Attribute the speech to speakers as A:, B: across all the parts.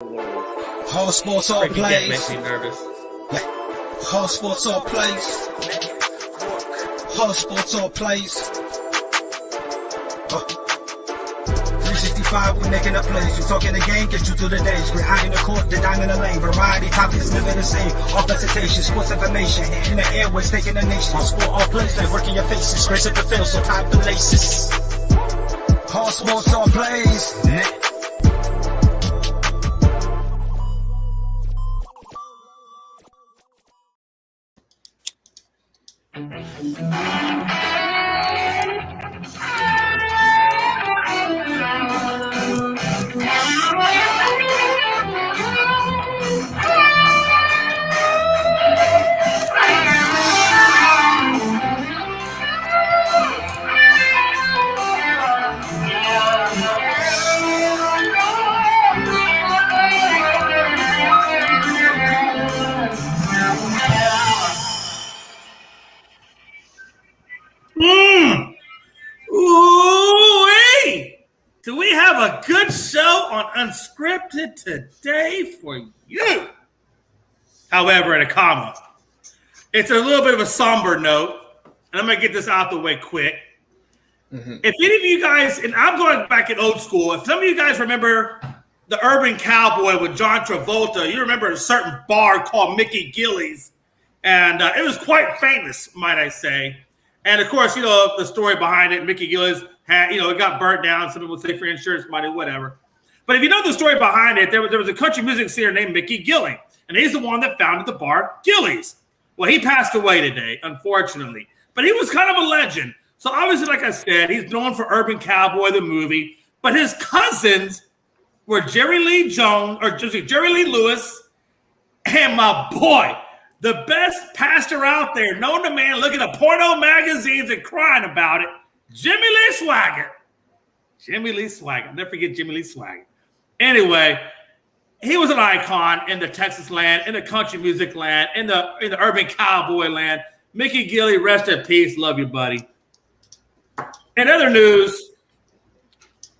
A: All sports, all plays.
B: Makes me nervous.
A: All sports, all plays. All sports, all plays. 365, we making up plays. You talking the game, get you through the days. We're high in the court, the dime in the lane. Variety, topics, living the same. All presentation, sports information. In the airways, taking the nation. All sport, all plays, they working your faces. Grace at the field, so tie the laces. All sports, all plays.
B: Do we have a good show on Unscripted today for you? However, in a comma, it's a little bit of a somber note, and I'm going to get this out the way quick. If any of you guys, and I'm going back in old school, if some of you guys remember the Urban Cowboy with John Travolta, you remember a certain bar called Mickey Gillies, and it was quite famous, might I say. And, of course, you know, the story behind it, Mickey Gillies had, you know, it got burnt down. Some people would say for insurance money, whatever. But if you know the story behind it, there was a country music singer named Mickey Gillies, and he's the one that founded the bar Gillies. Well, he passed away today, unfortunately. But he was kind of a legend. So obviously, like I said, he's known for Urban Cowboy, the movie. But his cousins were Jerry Lee Lewis, and my boy, the best pastor out there, known to man, looking at porno magazines and crying about it, Jimmy Lee Swaggart. Jimmy Lee Swaggart. Never forget Jimmy Lee Swaggart. Anyway, he was an icon in the Texas land, in the country music land, in the urban cowboy land. Mickey Gillies, rest in peace. Love you, buddy. In other news,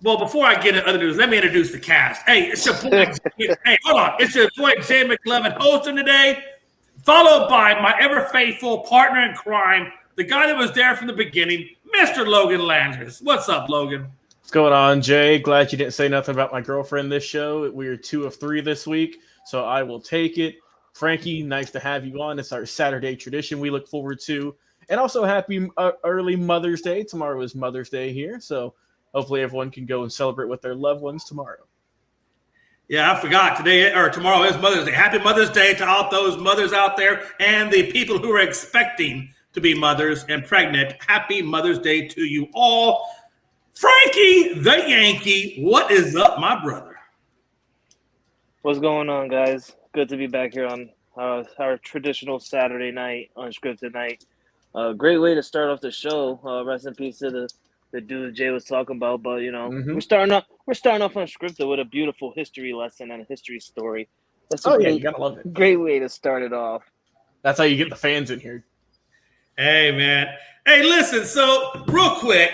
B: well, before I get into other news, let me introduce the cast. Hey, it's your boy. Hey, hold on. It's your boy Jay McLovin hosting today, followed by my ever faithful partner in crime, the guy that was there from the beginning, Mr. Logan Landers. What's up, Logan?
C: What's going on, Jay? Glad you didn't say nothing about my girlfriend this show. We are 2 of 3 this week, so I will take it. Frankie, nice to have you on. It's our Saturday tradition we look forward to. And also happy early Mother's Day. Tomorrow is Mother's Day here, so hopefully everyone can go and celebrate with their loved ones tomorrow.
B: Yeah, I forgot. Tomorrow is Mother's Day. Happy Mother's Day to all those mothers out there and the people who are expecting to be mothers and pregnant. Happy Mother's Day to you all. Frankie, the Yankee, what is up, my brother?
D: What's going on, guys? Good to be back here on our traditional Saturday night, unscripted night. Great way to start off the show. Rest in peace to the dude Jay was talking about. But you know, we're starting off unscripted with a beautiful history lesson and a history story. That's
C: you gotta love it.
D: Great way to start it off.
C: That's how you get the fans in here.
B: Hey, man. Hey, listen. So real quick,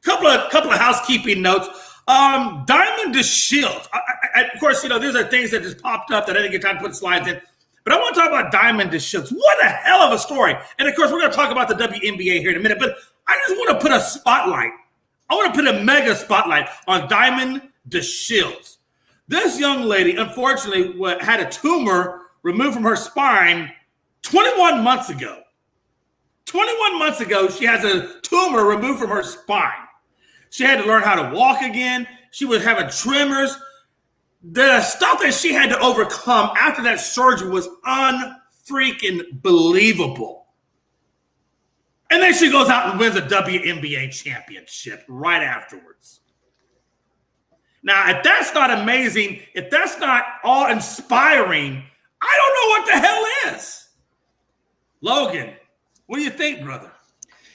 B: couple of housekeeping notes. Diamond DeShields. Of course, you know, these are things that just popped up that I didn't get time to put slides in. But I want to talk about Diamond DeShields. What a hell of a story. And, of course, we're going to talk about the WNBA here in a minute. But I just want to put a spotlight. I want to put a mega spotlight on Diamond DeShields. This young lady, unfortunately, had a tumor removed from her spine 21 months ago. 21 months ago, she has a tumor removed from her spine. She had to learn how to walk again. She was having tremors. The stuff that she had to overcome after that surgery was unfreaking believable. And then she goes out and wins a WNBA championship right afterwards. Now, if that's not amazing, if that's not awe-inspiring, I don't know what the hell is. Logan, what do you think, brother?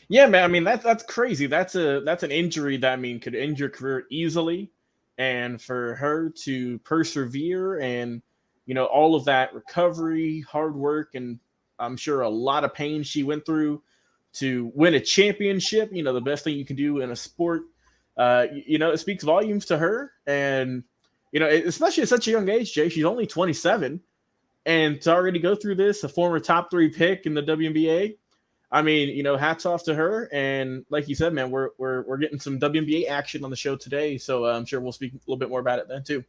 C: Yeah, man. I mean, that's crazy. That's an injury that could end your career easily. And for her to persevere and, you know, all of that recovery, hard work, and I'm sure a lot of pain she went through to win a championship, you know, the best thing you can do in a sport, you know, it speaks volumes to her. And especially at such a young age, Jay, she's only 27, and to already go through this, a former top 3 pick in the WNBA. I mean, hats off to her. And like you said, man, we're getting some WNBA action on the show today, so I'm sure we'll speak a little bit more about it then too.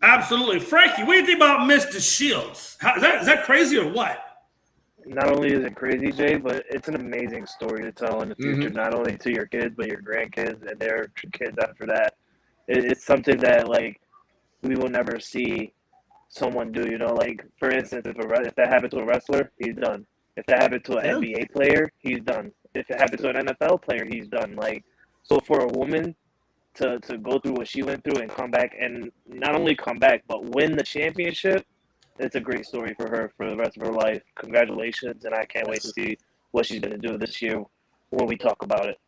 B: Absolutely. Frankie, what do you think about Mr. Shields? Is that crazy or what?
D: Not only is it crazy, Jay, but it's an amazing story to tell in the future, not only to your kids, but your grandkids and their kids after that. It's something that, we will never see someone do, for instance, if that happened to a wrestler, he's done. If that happened to an NBA player, he's done. If it happened to an NFL player, he's done. So for a woman to go through what she went through and come back, and not only come back, but win the championship, it's a great story for her for the rest of her life. Congratulations, and I can't wait to see what she's going to do this year when we talk about it.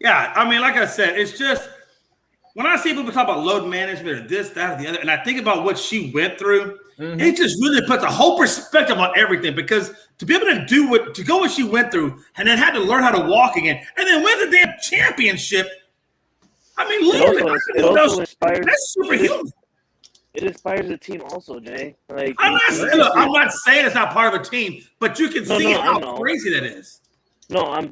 B: Yeah, I mean, like I said, it's just when I see people talk about load management or this, that, or the other, and I think about what she went through, it just really puts a whole perspective on everything. Because to be able to go what she went through, and then had to learn how to walk again, and then win the damn championship. I mean, literally, that's superhuman.
D: It inspires the team also, Jay.
B: I'm not saying it's not part of a team, but you can see how crazy that is.
D: What I'm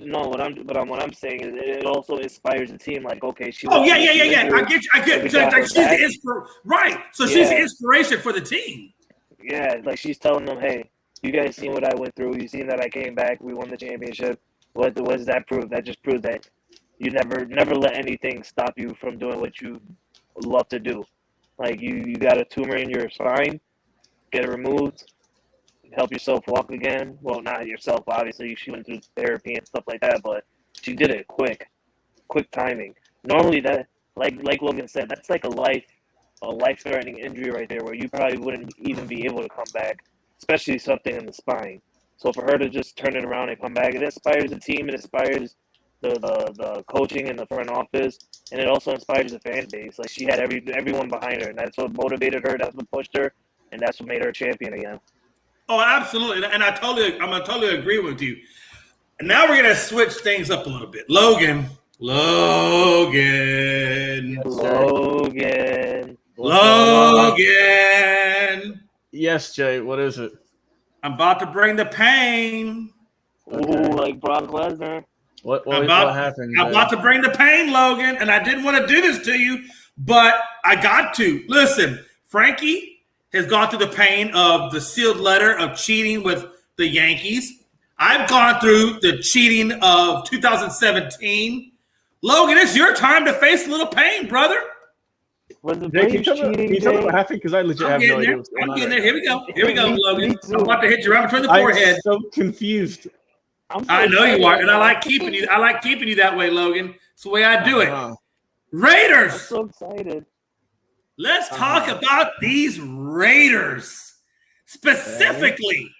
D: saying is it also inspires the team. Okay, she.
B: Oh yeah. I get. She's the right. So she's the inspiration for the team.
D: Yeah, she's telling them, hey, you guys seen what I went through. You seen that I came back. We won the championship. What does that prove? That just proves that you never let anything stop you from doing what you love to do. You got a tumor in your spine, get it removed, help yourself walk again. Well, not yourself, obviously. She went through therapy and stuff like that, but she did it quick timing. Normally, that, like Logan said, that's a life-threatening injury right there, where you probably wouldn't even be able to come back, especially something in the spine. So for her to just turn it around and come back, it inspires the team. It inspires the coaching in the front office, and it also inspires the fan base. She had everyone behind her, and that's what motivated her, that's what pushed her, and that's what made her a champion again.
B: Oh, absolutely, and I'm gonna totally agree with you. And now we're gonna switch things up a little bit. Logan.
C: Yes, Jay. What is it?
B: I'm about to bring the pain.
D: Okay. Ooh, like Brock Lesnar.
C: What happened?
B: I'm about to bring the pain, Logan, and I didn't want to do this to you, but I got to. Listen, Frankie has gone through the pain of the sealed letter of cheating with the Yankees. I've gone through the cheating of 2017. Logan, it's your time to face a little pain, brother.
C: Jay, can you tell me what happened? Because I legit have no idea what's going on.
B: I'm getting there. Here we go, Logan. I'm about to hit you right between the forehead.
C: I'm so confused.
B: I know you are, and I like keeping you. I like keeping you that way, Logan. It's the way I do it. Raiders.
D: I'm so excited.
B: Let's talk about these Raiders. Specifically,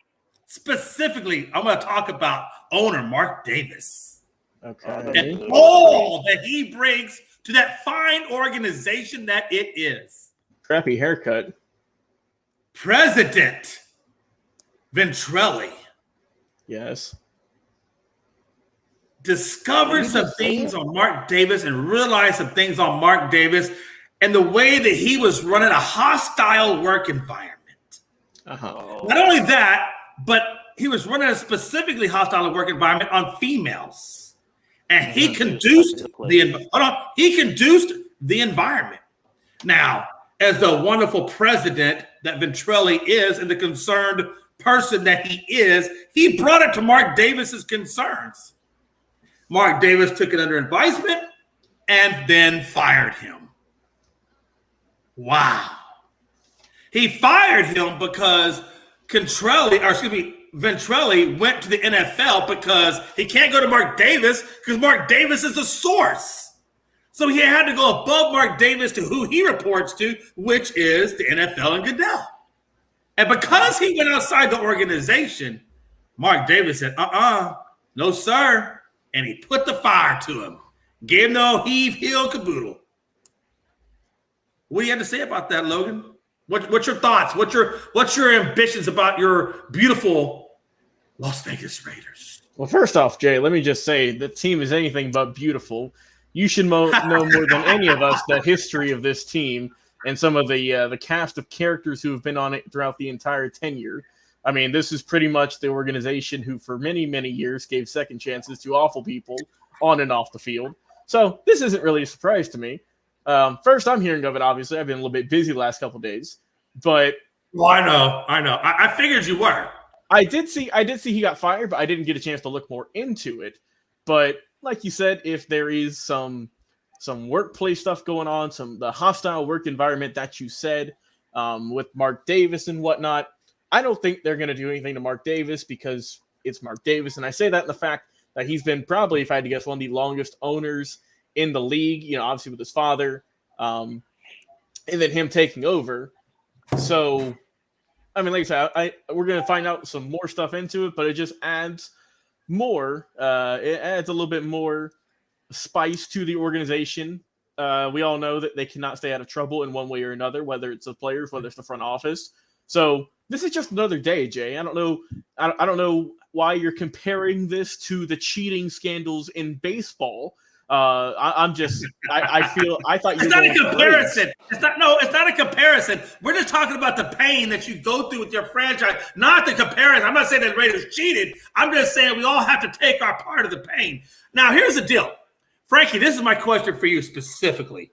B: I'm going to talk about owner Mark Davis.
C: Okay.
B: And all that he brings to that fine organization that it is.
C: Crappy haircut.
B: President Ventrelli.
C: Yes.
B: Discovered some things on Mark Davis and realized some things on Mark Davis and the way that he was running a hostile work environment. Not only that, but he was running a specifically hostile work environment on females. And he conduced the environment. Now, as the wonderful president that Ventrelli is and the concerned person that he is, he brought it to Mark Davis's concerns. Mark Davis took it under advisement and then fired him. Wow. He fired him because Ventrelli went to the NFL because he can't go to Mark Davis because Mark Davis is the source. So he had to go above Mark Davis to who he reports to, which is the NFL and Goodell. And because he went outside the organization, Mark Davis said, no, sir. And he put the fire to him. Gave him no heave, heel, caboodle. What do you have to say about that, Logan? What's your thoughts? What's your ambitions about your beautiful Las Vegas Raiders?
C: Well, first off, Jay, let me just say the team is anything but beautiful. You should know more than any of us the history of this team and some of the cast of characters who have been on it throughout the entire tenure. I mean, this is pretty much the organization who for many, many years gave second chances to awful people on and off the field. So this isn't really a surprise to me. First, I'm hearing of it, obviously. I've been a little bit busy the last couple of days. But
B: well, I know. I figured you were.
C: I did see he got fired, but I didn't get a chance to look more into it. But like you said, if there is some workplace stuff going on, the hostile work environment that you said with Mark Davis and whatnot, I don't think they're going to do anything to Mark Davis because it's Mark Davis. And I say that in the fact that he's been probably, if I had to guess, one of the longest owners in the league, obviously with his father, and then him taking over. So, I mean, like I said, we're going to find out some more stuff into it, but it just adds more. It adds a little bit more spice to the organization. We all know that they cannot stay out of trouble in one way or another, whether it's the players, whether it's the front office. So this is just another day, Jay. I don't know why you're comparing this to the cheating scandals in baseball. I thought
B: it's not a comparison. It's not a comparison. We're just talking about the pain that you go through with your franchise, not the comparison. I'm not saying that the Raiders cheated. I'm just saying we all have to take our part of the pain. Now, here's the deal. Frankie, this is my question for you specifically.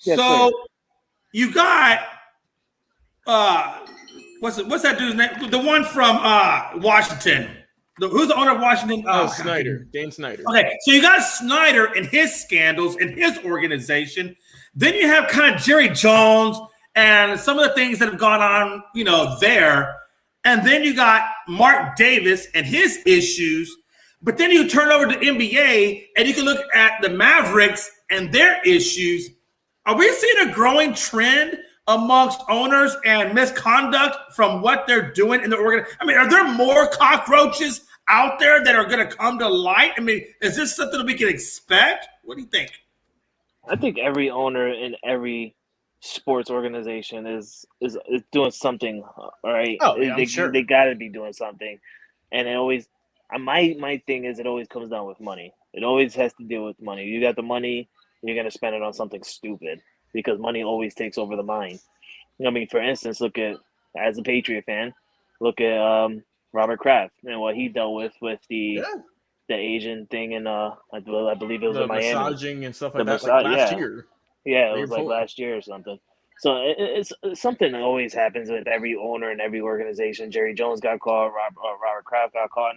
D: Yes,
B: so
D: sir.
B: You got what's that dude's name? The one from Washington. Who's the owner of Washington?
C: Snyder. Dan Snyder.
B: Okay, so you got Snyder and his scandals in his organization. Then you have kind of Jerry Jones and some of the things that have gone on, there. And then you got Mark Davis and his issues. But then you turn over to NBA and you can look at the Mavericks and their issues. Are we seeing a growing trend amongst owners and misconduct from what they're doing in the organization? I mean, are there more cockroaches out there that are going to come to light? I mean, is this something that we can expect? What do you think?
D: I think every owner in every sports organization is doing something, all right?
C: Oh, yeah, I'm sure.
D: They got to be doing something. And it always – my thing is it always comes down with money. It always has to deal with money. You got the money, you're going to spend it on something stupid because money always takes over the mind. I mean, for instance, look at, as a Patriot fan, look at Robert Kraft and what he dealt with the Asian thing in I believe it was in Miami.
C: Massaging and stuff like that last year.
D: Yeah, it was like last year or something. So it's something that always happens with every owner and every organization. Jerry Jones got caught. Robert Kraft got caught.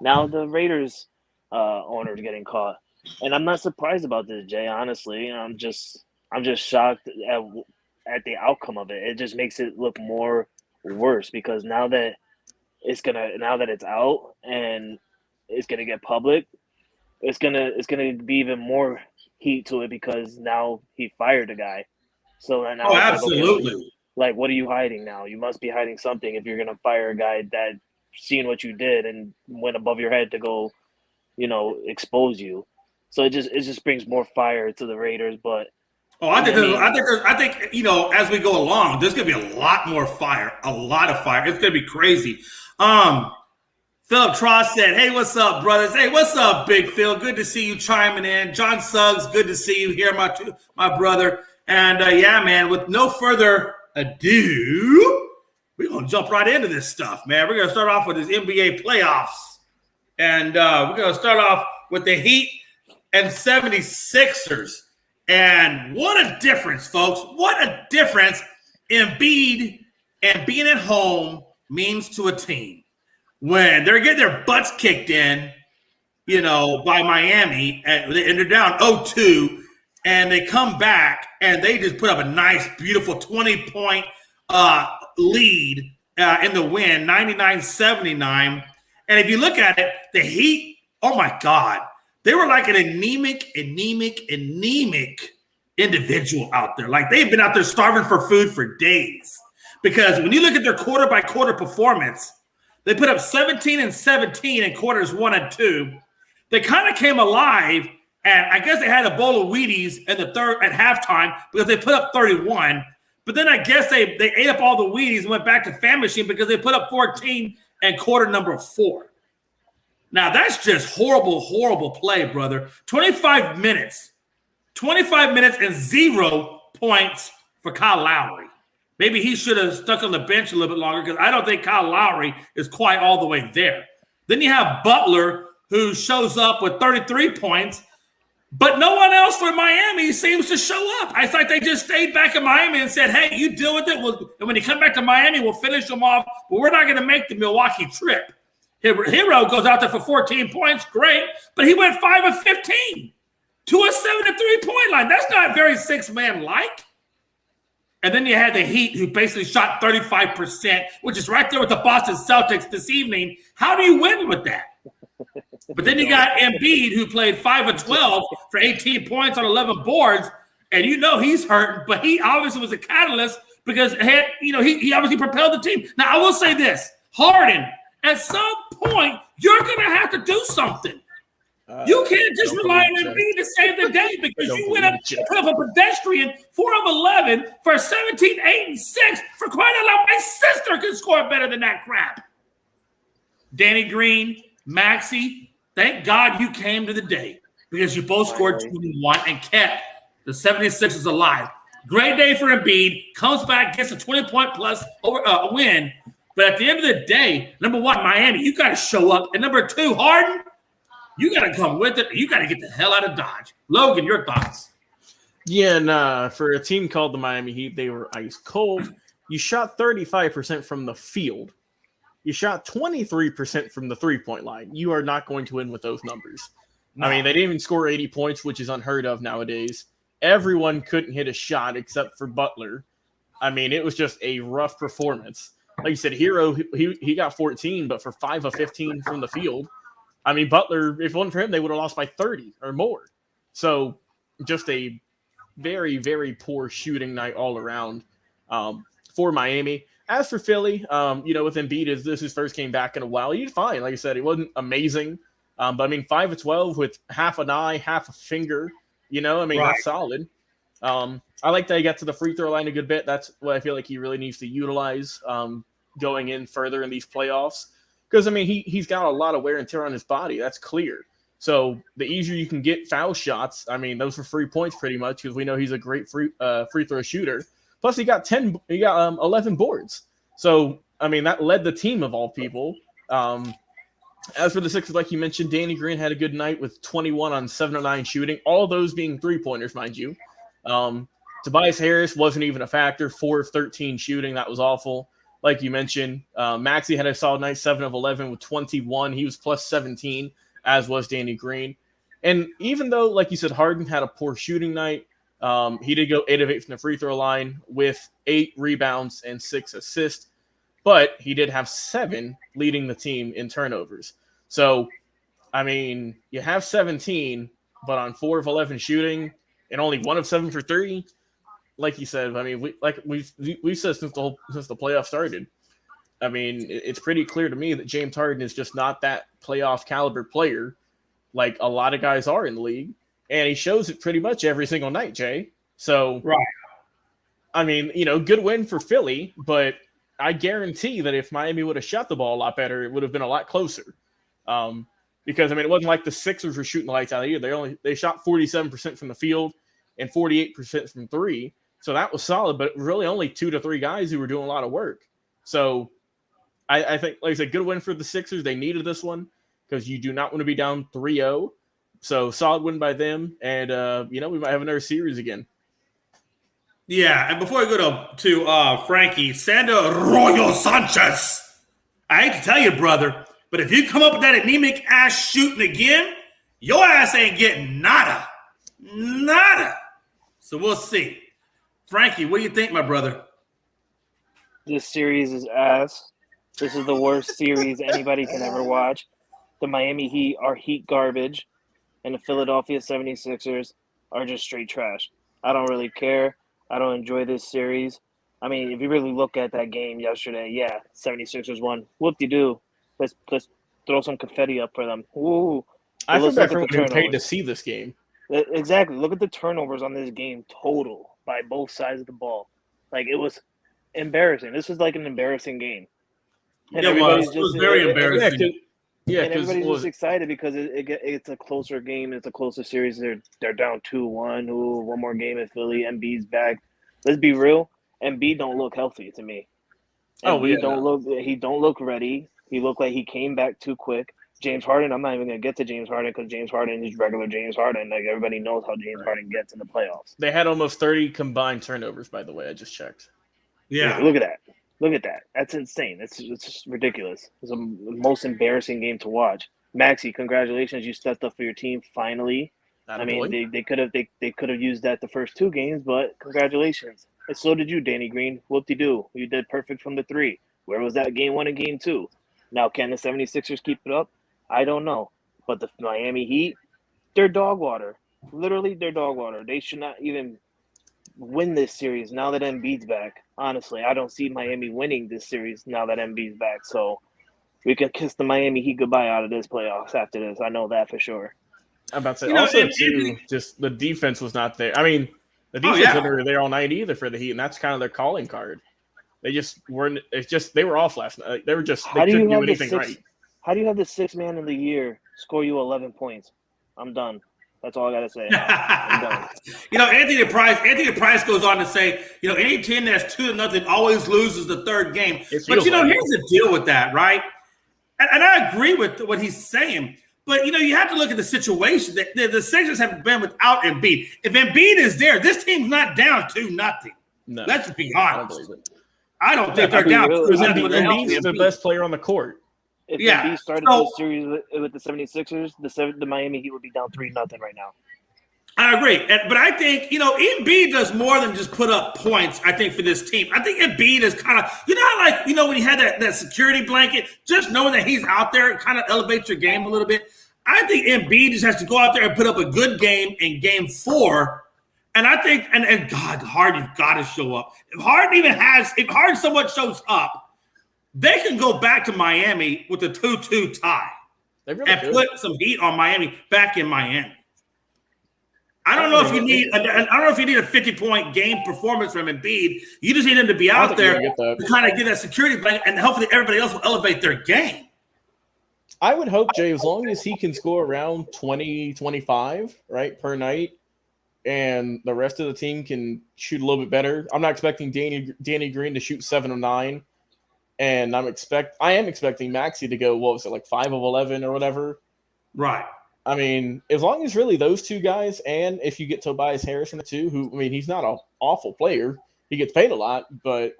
D: Now the Raiders owner is getting caught, and I'm not surprised about this, Jay. Honestly, I'm just shocked at the outcome of it. It just makes it look more worse because now that it's out and it's gonna get public, it's gonna be even more heat to it because now he fired a guy. So now
B: absolutely.
D: Like, what are you hiding now? You must be hiding something if you're gonna fire a guy that seen what you did and went above your head to go, expose you. So it just brings more fire to the Raiders. But
B: I think as we go along, there's gonna be a lot more fire, a lot of fire. It's gonna be crazy. Philip Tross said, "Hey, what's up, brothers? Hey, what's up, Big Phil? Good to see you chiming in. John Suggs, good to see you here, my brother." And man, with no further ado, we're gonna jump right into this stuff, man. We're gonna start off with this NBA playoffs, and we're gonna start off with the Heat and 76ers. And what a difference, folks! What a difference Embiid and being at home means to a team. When they're getting their butts kicked in, by Miami, and they're down 0-2, and they come back and they just put up a nice, beautiful 20-point lead in the win, 99-79. And if you look at it, the Heat, oh my God, they were like an anemic individual out there. Like they've been out there starving for food for days. Because when you look at their quarter-by-quarter performance, they put up 17-17 in quarters 1 and 2. They kind of came alive, and I guess they had a bowl of Wheaties in the third at halftime because they put up 31. But then I guess they ate up all the Wheaties and went back to fan machine because they put up 14 in quarter number 4. Now, that's just horrible, horrible play, brother. 25 minutes and 0 points for Kyle Lowry. Maybe he should have stuck on the bench a little bit longer because I don't think Kyle Lowry is quite all the way there. Then you have Butler, who shows up with 33 points, but no one else for Miami seems to show up. It's like they just stayed back in Miami and said, hey, you deal with it. And when you come back to Miami, we'll finish them off, but we're not going to make the Milwaukee trip. Hero goes out there for 14 points, great, but he went 5 of 15 to a 7-3-point line. That's not very six-man-like. And then you had the Heat, who basically shot 35%, which is right there with the Boston Celtics this evening. How do you win with that? But then you got Embiid, who played 5 of 12 for 18 points on 11 boards, and you know he's hurting, but he obviously was a catalyst because he obviously propelled the team. Now, I will say this. Harden, at some point, you're going to have to do something. You can't just rely on Embiid to save the day because you went up and put up a pedestrian 4 of 11 for 17, 8, and 6. For crying out loud, my sister can score better than that crap. Danny Green, Maxey, thank God you came to the day because you both scored 21 and kept the 76ers alive. Great day for Embiid. Comes back, gets a 20-point plus win. But at the end of the day, number one, Miami, you got to show up. And number two, Harden, you got to come with it. You got to get the hell out of Dodge. Logan, your thoughts?
C: Yeah, nah. For a team called the Miami Heat, they were ice cold. You shot 35% from the field. You shot 23% from the three-point line. You are not going to win with those numbers. No. I mean, they didn't even score 80 points, which is unheard of nowadays. Everyone couldn't hit a shot except for Butler. I mean, it was just a rough performance. Like you said, Hero, he got 14, but for 5 of 15 from the field. I mean, Butler, if it wasn't for him, they would have lost by 30 or more. So just a very, very poor shooting night all around for Miami. As for Philly, with Embiid, this is his first game back in a while. He did fine. Like I said, it wasn't amazing. But, I mean, 5 of 12 with half an eye, half a finger, right. That's solid. I like that he got to the free throw line a good bit. That's what I feel like he really needs to utilize going in further in these playoffs. Because, I mean, he's got a lot of wear and tear on his body. That's clear. So the easier you can get foul shots, I mean, those were free points pretty much because we know he's a great free throw shooter. Plus, he got 11 boards. So, I mean, that led the team of all people. As for the Sixers, like you mentioned, Danny Green had a good night with 21 on 7 of 9 shooting. All those being three-pointers, mind you. Tobias Harris wasn't even a factor. 4 of 13 shooting. That was awful. Like you mentioned, Maxey had a solid night, 7 of 11 with 21. He was plus 17, as was Danny Green. And even though, like you said, Harden had a poor shooting night, he did go 8 of 8 from the free throw line with 8 rebounds and 6 assists. But he did have 7 leading the team in turnovers. So, I mean, you have 17, but on 4 of 11 shooting and only 1 of 7 for 3, like you said, I mean, we've said since the playoff started. I mean, it's pretty clear to me that James Harden is just not that playoff caliber player like a lot of guys are in the league, and he shows it pretty much every single night, Jay. So,
B: right.
C: I mean, good win for Philly, but I guarantee that if Miami would have shot the ball a lot better, it would have been a lot closer. Because, I mean, it wasn't like the Sixers were shooting the lights out either. They shot 47% from the field and 48% from 3. So that was solid, but really only 2 to 3 guys who were doing a lot of work. So I think, like I said, good win for the Sixers. They needed this one because you do not want to be down 3-0. So solid win by them. And, we might have another series again.
B: Yeah, and before we go to Frankie, Sandro Royo Sanchez. I hate to tell you, brother, but if you come up with that anemic ass shooting again, your ass ain't getting nada. Nada. So we'll see. Frankie, what do you think, my brother?
D: This series is ass. This is the worst series anybody can ever watch. The Miami Heat are heat garbage, and the Philadelphia 76ers are just straight trash. I don't really care. I don't enjoy this series. I mean, if you really look at that game yesterday, yeah, 76ers won. Whoop-de-doo. Let's throw some confetti up for them. Ooh.
C: I think everyone who paid to see this game.
D: Exactly. Look at the turnovers on this game total by both sides of the ball. Like, it was embarrassing. This was like an embarrassing game.
B: And it was very embarrassing.
C: Yeah,
D: And
C: because
D: everybody's just excited because it's a closer game. It's a closer series. They're down 2-1. Ooh, one more game at Philly. Embiid's back. Let's be real. Embiid don't look healthy to me. Embiid don't look ready. He looked like he came back too quick. James Harden, I'm not even gonna get to James Harden because James Harden is regular James Harden. Like everybody knows how James Harden gets in the playoffs.
C: They had almost 30 combined turnovers, by the way. I just checked.
B: Yeah.
D: Look at that. Look at that. That's insane. It's just ridiculous. It's the most embarrassing game to watch. Maxey, congratulations. You stepped up for your team finally. I mean, they could have used that the first 2 games, but congratulations. And so did you, Danny Green. Whoop-de-doo. You did perfect from the 3. Where was that game 1 and game 2? Now, can the 76ers keep it up? I don't know. But the Miami Heat, they're dog water. Literally, they're dog water. They should not even win this series now that Embiid's back. Honestly, I don't see Miami winning this series now that Embiid's back. So we can kiss the Miami Heat goodbye out of this playoffs after this. I know that for sure.
C: I'm about to say, also, too, just the defense was not there. I mean, the defense wasn't there all night either for the Heat, and that's kind of their calling card. They just weren't – it's just – they were off last night. They couldn't do anything right.
D: How do you have the 6th man of the year score you 11 points? I'm done. That's all I got to say. I'm done.
B: Anthony Price goes on to say, any team that's 2-0 always loses the 3rd game. But, here's the deal with that, right? And I agree with what he's saying. But, you have to look at the situation. The Sixers have been without Embiid. If Embiid is there, this team's not down 2-0.
C: No.
B: Let's be honest. I don't think they're down 2-0.
C: Embiid's the best player on the court.
D: If Embiid started this series with the 76ers, the Miami Heat would be down 3-0 right now.
B: I agree. But I think, Embiid does more than just put up points, I think, for this team. I think Embiid is kind of, when you had that security blanket, just knowing that he's out there kind of elevates your game a little bit. I think Embiid just has to go out there and put up a good game in game 4. And I think, and God, Harden's got to show up. If Harden somewhat shows up, they can go back to Miami with a 2-2 tie put some heat on Miami back in Miami. I don't know if you need a 50-point game performance from Embiid. You just need him to be out there to kind of get that security blanket, and hopefully everybody else will elevate their game.
C: I would hope, Jay, as long as he can score around 20, 25, right, per night, and the rest of the team can shoot a little bit better. I'm not expecting Danny Green to shoot 7 of 9. And I am expecting Maxey to go, 5 of 11 or whatever. Right. I mean, as long as really those 2 guys, and if you get Tobias Harris in the 2, he's not an awful player. He gets paid a lot, but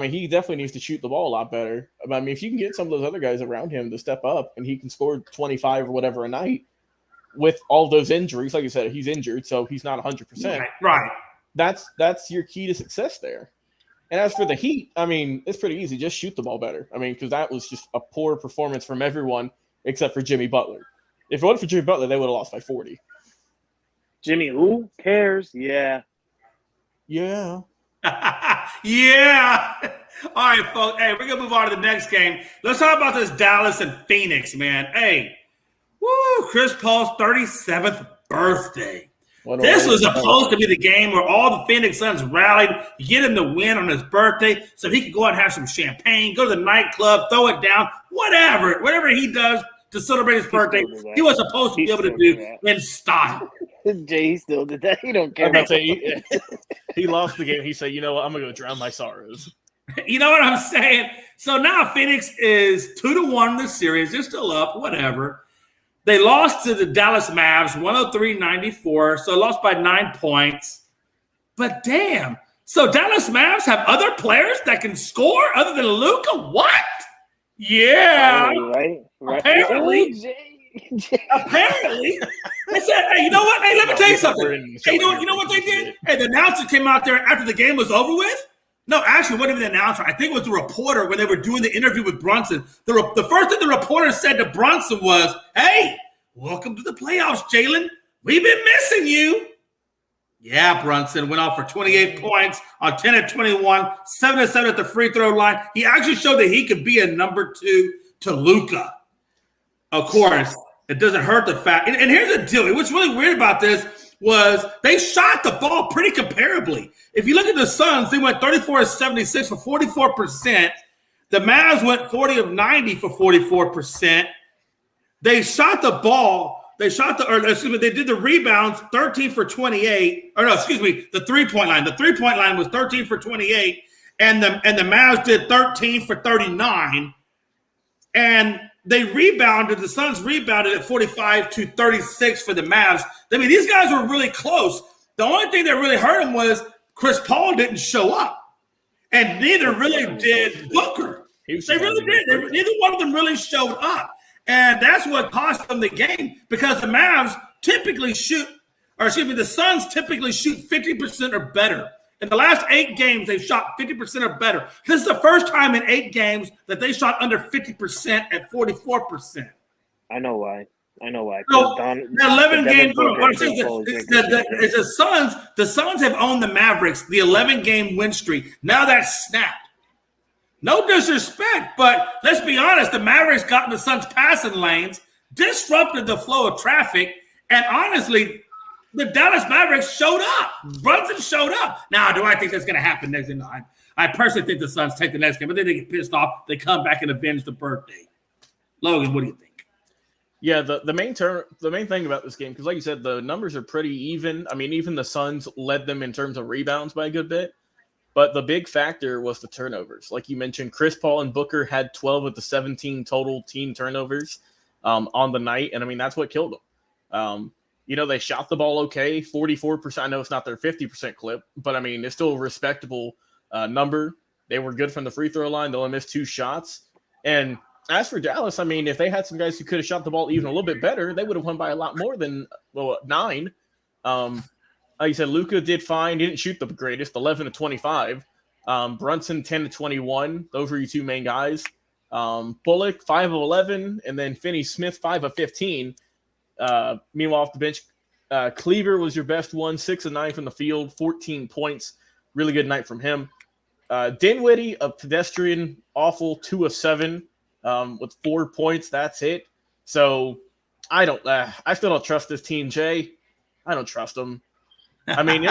C: he definitely needs to shoot the ball a lot better. If you can get some of those other guys around him to step up and he can score 25 or whatever a night with all those injuries, like you said, he's injured, so he's not 100%.
B: Right.
C: That's your key to success there. And as for the Heat, it's pretty easy. Just shoot the ball better. Because that was just a poor performance from everyone except for Jimmy Butler. If it wasn't for Jimmy Butler, they would have lost by 40.
D: Jimmy, who cares? Yeah.
C: Yeah.
B: Yeah. All right, folks. Hey, we're going to move on to the next game. Let's talk about this Dallas and Phoenix, man. Hey, Chris Paul's 37th birthday. This was supposed to be the game where all the Phoenix Suns rallied to get him to win on his birthday so he could go out and have some champagne, go to the nightclub, throw it down, whatever he does to celebrate his birthday, he was supposed to be able to do in style.
D: Jay still did that. He don't care.
C: He lost the game. He said, you know what, I'm going to go drown my sorrows.
B: You know what I'm saying? So now Phoenix is 2-1 in the series. They're still up, whatever. They lost to the Dallas Mavs, 103-94, so lost by 9 points. But damn, so Dallas Mavs have other players that can score other than Luka? What? Yeah.
D: Right.
B: Apparently. Apparently. They said, hey, you know what? Hey, let me tell you something. Hey, you know what they did? Hey, the announcer came out there after the game was over with. No, actually, it wasn't even the announcer. I think it was the reporter when they were doing the interview with Brunson. The first thing the reporter said to Brunson was, hey, welcome to the playoffs, Jalen. We've been missing you. Yeah, Brunson went off for 28 points on 10 of 21, 7 of 7 at the free throw line. He actually showed that he could be a number 2 to Luka. Of course, it doesn't hurt the fact. And here's the deal. What's really weird about this was they shot the ball pretty comparably. If you look at the Suns, they went 34 of 76 for 44%. The Mavs went 40 of 90 for 44%. they shot the ball. They did the rebounds 13 for 28. Or no, excuse me, the 3-point line. The 3-point line was 13 for 28, and the Mavs did 13 for 39. And they rebounded. The Suns rebounded at 45-36 for the Mavs. I mean, these guys were really close. The only thing that really hurt them was Chris Paul didn't show up, and neither really did Booker. They really did. Neither one of them really showed up. And that's what cost them the game, because the Mavs typically the Suns typically shoot 50% or better. In the last 8 games, they've shot 50% or better. This is the first time in 8 games that they shot under 50% at 44%.
D: I know why.
B: So the 11 games. The Suns have owned the Mavericks, the 11-game win streak. Now that's snapped. No disrespect, but let's be honest. The Mavericks got in the Suns' passing lanes, disrupted the flow of traffic, and honestly, the Dallas Mavericks showed up. Brunson showed up. Now, do I think that's going to happen next game? No, I personally think the Suns take the next game, but then they get pissed off. They come back and avenge the birthday. Logan, what do you think?
C: Yeah, the main thing about this game, because like you said, the numbers are pretty even. I mean, even the Suns led them in terms of rebounds by a good bit. But the big factor was the turnovers. Like you mentioned, Chris Paul and Booker had 12 of the 17 total team turnovers on the night. And, I mean, that's what killed them. They shot the ball okay, 44%. I know it's not their 50% clip, but, I mean, it's still a respectable number. They were good from the free throw line. They only missed 2 shots. And as for Dallas, I mean, if they had some guys who could have shot the ball even a little bit better, they would have won by a lot more than 9. Like you said, Luka did fine. He didn't shoot the greatest, 11 to 25. Brunson, 10 to 21. Those were your 2 main guys. Bullock, 5 of 11. And then Finney-Smith, 5 of 15. Meanwhile, off the bench, Cleaver was your best one, 6 of 9 from the field, 14 points. Really good night from him. Dinwiddie, a pedestrian, awful, 2 of 7 with 4 points. That's it. So I still don't trust this team, Jay. I don't trust them. I mean,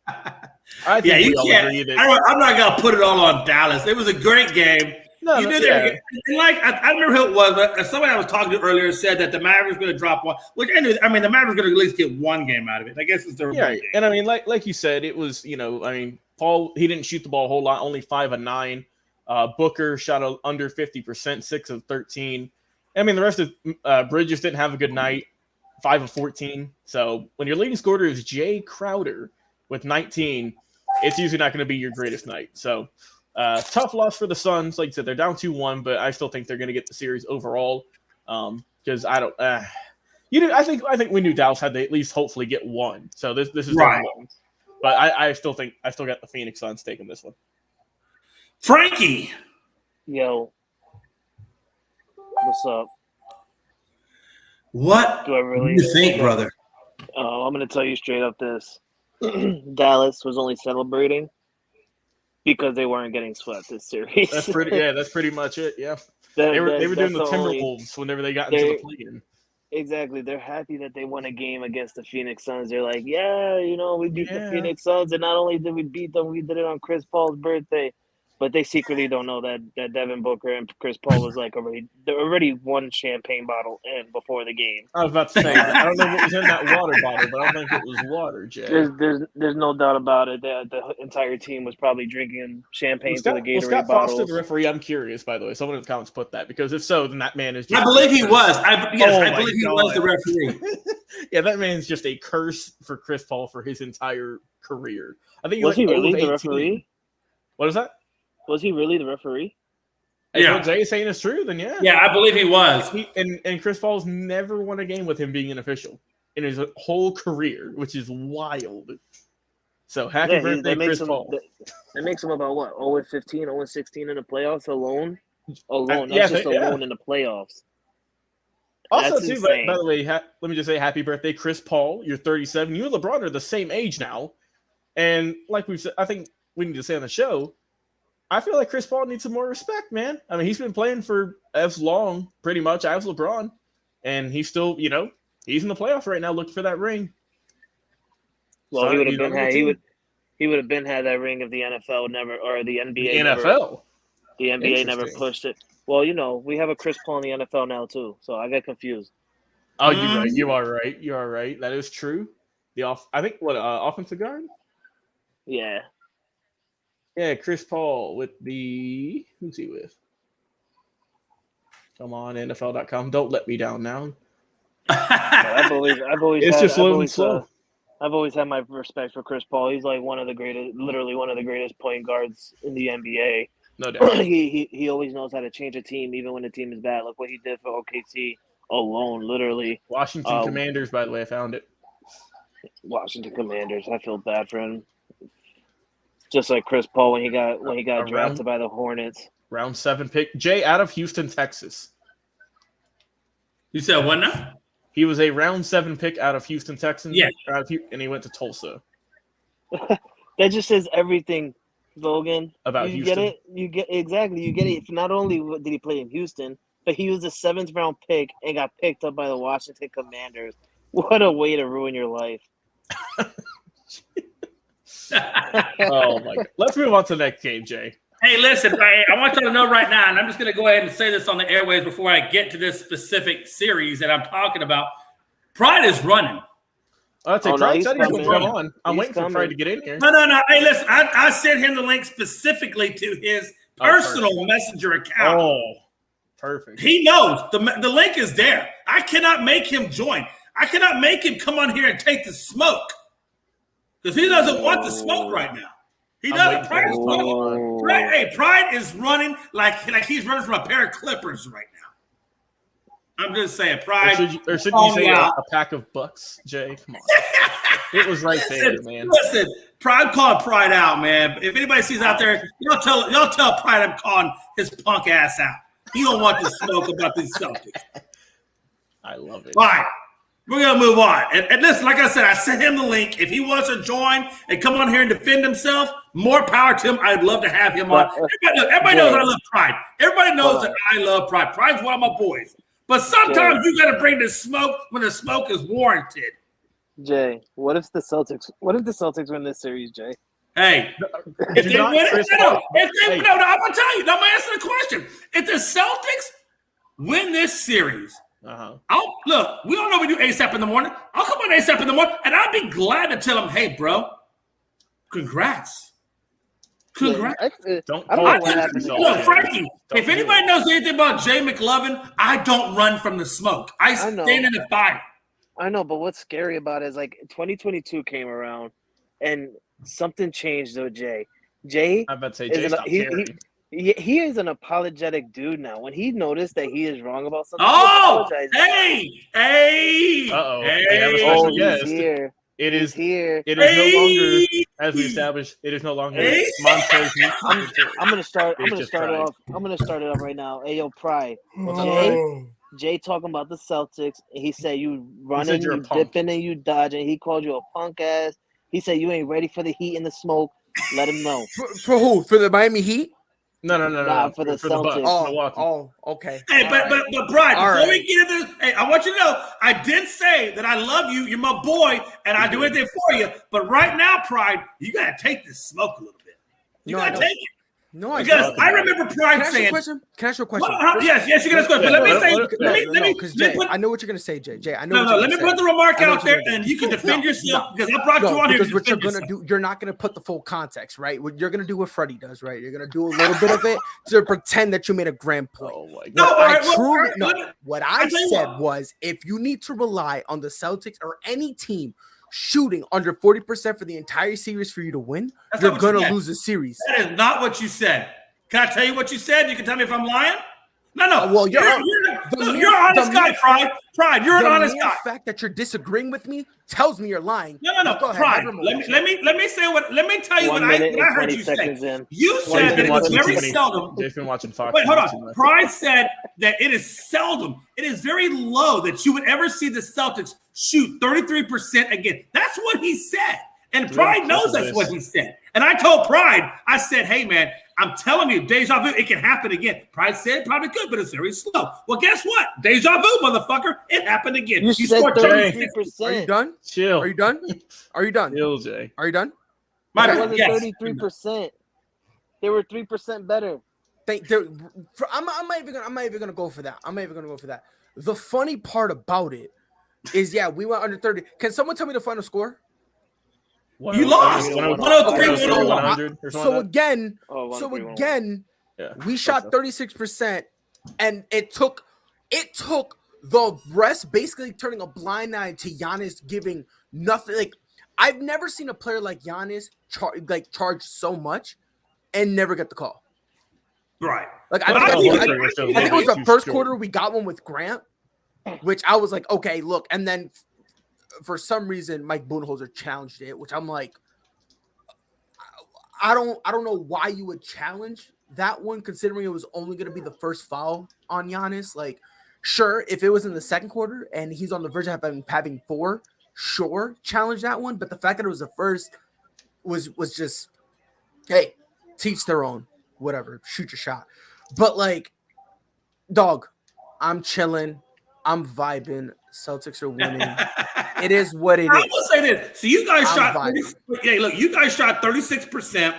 C: I think we all agree that
B: I'm not gonna put it all on Dallas. It was a great game. I remember who it was, but somebody I was talking to earlier said that the Mavericks going to drop one. Which, anyway, I mean, the Mavericks going to at least get one game out of it. I guess it's their game.
C: And I mean, like you said, it was Paul, he didn't shoot the ball a whole lot, only 5 of 9. Booker shot under 50%, 6 of 13. I mean, the rest of Bridges didn't have a good night. 5 of 14. So when your leading scorer is Jay Crowder with 19, it's usually not going to be your greatest night. So tough loss for the Suns. Like I said, they're down 2-1, but I still think they're going to get the series overall. Because I don't. I think we knew Dallas had to at least hopefully get one. So this is right. But I still got the Phoenix Suns taking this one.
B: Frankie,
D: yo, what's up?
B: What do you think, brother?
D: I'm going to tell you straight up this. Dallas was only celebrating because they weren't getting swept this series.
C: That's pretty much it, yeah. They were doing the Timberwolves whenever they got into the play-in.
D: Exactly. They're happy that they won a game against the Phoenix Suns. They're like, we beat the Phoenix Suns, and not only did we beat them, we did it on Chris Paul's birthday. But they secretly don't know that Devin Booker and Chris Paul was already one champagne bottle in before the game.
C: I was about to say, I don't know what was in that water bottle, but I don't think it was water, Jay.
D: There's no doubt about it. The entire team was probably drinking champagne through the Gatorade
C: Scott
D: bottles.
C: Foster, the referee, I'm curious, by the way. Someone in the comments put that, because if so, then that man is just...
B: I believe he was. I believe he was the referee.
C: Yeah, that man's just a curse for Chris Paul for his entire career. I think
D: was he really the referee?
C: What is that?
D: Was he really the referee?
C: If what Jay is saying is true, then yeah.
B: Yeah, I believe he was.
C: And Chris Paul's never won a game with him being an official in his whole career, which is wild. So happy birthday, Chris Paul.
D: That makes him about what? 0-15, 0-16 in the playoffs alone? Alone in the playoffs.
C: Also, too, by the way, let me just say happy birthday, Chris Paul. You're 37. You and LeBron are the same age now. And like we've said, I think we need to say on the show, I feel like Chris Paul needs some more respect, man. I mean, he's been playing for as long, pretty much, as LeBron. And he's still, he's in the playoffs right now looking for that ring.
D: Well, he would have been had that ring if the NFL never, or the NBA.
C: The NFL?
D: The NBA never pushed it. Well, we have a Chris Paul in the NFL now too, so I get confused.
C: Oh, you're right. You are right. You are right. That is true. I think offensive guard?
D: Yeah.
C: Yeah, Chris Paul with who's he with? Come on, NFL.com. Don't let me down now.
D: I've always
C: slow.
D: I've always had my respect for Chris Paul. He's like literally one of the greatest point guards in the NBA.
C: No doubt.
D: He always knows how to change a team, even when the team is bad. Look what he did for OKC alone, literally.
C: Washington Commanders, by the way, I found it.
D: Washington Commanders. I feel bad for him. Just like Chris Paul when he got drafted by the Hornets.
C: Round 7 pick. Jay out of Houston, Texas.
B: You said what now?
C: He was a round 7 pick out of Houston, Texans.
B: Yeah.
C: And he went to Tulsa.
D: That just says everything, Logan.
C: About
D: you
C: Houston.
D: Get it? You get it. Not only did he play in Houston, but he was the 7th round pick and got picked up by the Washington Commanders. What a way to ruin your life.
C: Oh my God. Let's move on to the next game, Jay.
B: Hey, listen, I want you to know right now, and I'm just going to go ahead and say this on the airways before I get to this specific series that I'm talking about. Pride is running.
C: I'll take Pride. Said he was on. I'm waiting for Pride to get in here.
B: No. Hey, listen, I sent him the link specifically to his personal messenger account.
C: Oh, perfect.
B: He knows. The link is there. I cannot make him join. I cannot make him come on here and take the smoke because he doesn't want the smoke right now. He doesn't. Pride is running like he's running from a pair of clippers right now. I'm just saying, Pride.
C: Or should you say a pack of bucks, Jay? Come on. It was right there, man.
B: Listen, Pride called Pride out, man. If anybody sees out there, y'all tell Pride I'm calling his punk ass out. He don't want to smoke about these Celtics.
C: I love it.
B: All right. We're going to move on. And listen, like I said, I sent him the link. If he wants to join and come on here and defend himself, more power to him. I'd love to have him on. Everybody knows I love Pride. Everybody knows that I love Pride. Pride's one of my boys. But sometimes you got to bring the smoke when the smoke is warranted.
D: Jay, what if the Celtics win this series, Jay?
B: Hey, if they win it, I'm going to tell you. I'm going to answer the question. If the Celtics win this series, look, we don't know we do ASAP in the morning. I'll come on ASAP in the morning, and I'll be glad to tell him, hey, bro, congrats. Congrats.
D: I don't know what happened.
B: Look, Frankie, if anybody knows anything about Jay McLovin, I don't run from the smoke. I stand in the fire.
D: I know, but what's scary about it is 2022 came around, and something changed with Jay. Jay,
C: I'm about to say Jay stopped caring.
D: He is an apologetic dude now. When he noticed that he is wrong about something,
B: hey!
C: Uh-oh.
D: He's here.
C: It is
D: here.
C: It is no longer, as we established, it is no longer Montez.
D: I'm gonna start it off right now. Hey, yo, Pride. Jay talking about the Celtics, and he said you running, you dipping, and you dodging. He called you a punk ass. He said you ain't ready for the heat and the smoke. Let him know.
E: For who? For the Miami Heat?
C: No.
D: For the Celtics.
E: Oh, okay.
B: Hey, but Brian, before we get into this, hey, I want you to know, I did say that I love you. You're my boy, and I do anything for you. But right now, Pride, you got to take this smoke a little bit. You got to take it.
E: No,
B: because I remember Pride saying.
E: Can I ask you a question?
B: Yes, you can ask a question. But let me say,
E: because Jay, I know what you're gonna say, Jay. I know.
B: No, let me put the remark out there, and you can defend yourself because I brought you on here.
E: Because what you're gonna do, you're not gonna put the full context, right? What you're gonna do what Freddie does, right? You're gonna do a little bit of it to pretend that you made a grand point.
C: Oh my God.
E: What I said was, if you need to rely on the Celtics or any team shooting under 40% for the entire series for you to win, you're gonna lose the series.
B: That is not what you said. Can I tell you what you said? You can tell me if I'm lying? No.
E: Well, you're an
B: honest guy, Pride. Pride, you're an honest guy.
E: The fact that you're disagreeing with me tells me you're lying.
B: No.
E: Go
B: Pride.
E: ahead.
B: Let me tell you what I heard you say. You said that it was very seldom.
C: Jay's been watching Fox.
B: Wait, hold on. Pride said that it is seldom. It is very low that you would ever see the Celtics shoot 33% again. That's what he said. And Pride knows that's what he said. And I told Pride, I said, hey, man, I'm telling you, deja vu, it can happen again. Pride said probably could, but it's very slow. Well, guess what? Deja vu, motherfucker. It happened again.
D: You said 33%.
E: Are you done?
C: Chill.
E: Are you done?
C: Chill, Jay.
E: Are you done?
D: It wasn't 33%. They were 3% better.
E: I'm not even gonna go for that. The funny part about it is, we went under 30. Can someone tell me the final score?
B: You lost.
D: 103,
B: 101.
E: So again, we shot 36%, and it took the rest basically turning a blind eye to Giannis giving nothing. Like, I've never seen a player like Giannis charge so much and never get the call.
B: Right.
E: Like, I think it was the first quarter we got one with Grant, which I was like, okay, look. And then for some reason, Mike Budenholzer challenged it, which I'm like, I don't know why you would challenge that one, considering it was only going to be the first foul on Giannis. Like, sure, if it was in the second quarter and he's on the verge of having 4, sure, challenge that one. But the fact that it was the first was just, hey, teach their own, whatever, shoot your shot. But like, dog, I'm chilling, I'm vibing. Celtics are winning. It is what it is.
B: I will say this. So you guys you guys shot 36%.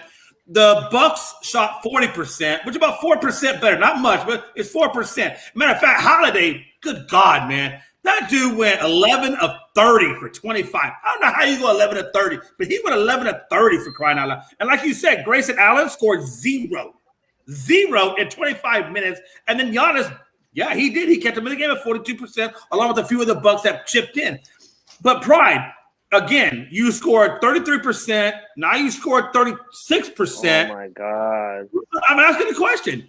B: The Bucks shot 40%, which is about 4% better. Not much, but it's 4%. Matter of fact, Holiday, good God, man. That dude went 11 of 30 for 25. I don't know how you go 11 of 30, but he went 11 of 30 for crying out loud. And like you said, Grayson Allen scored 0 in 25 minutes. And then Giannis, he did. He kept him in the game at 42%, along with a few of the Bucks that chipped in. But Pride, again, you scored 33%. Now you scored 36%.
D: Oh, my God.
B: I'm asking the question.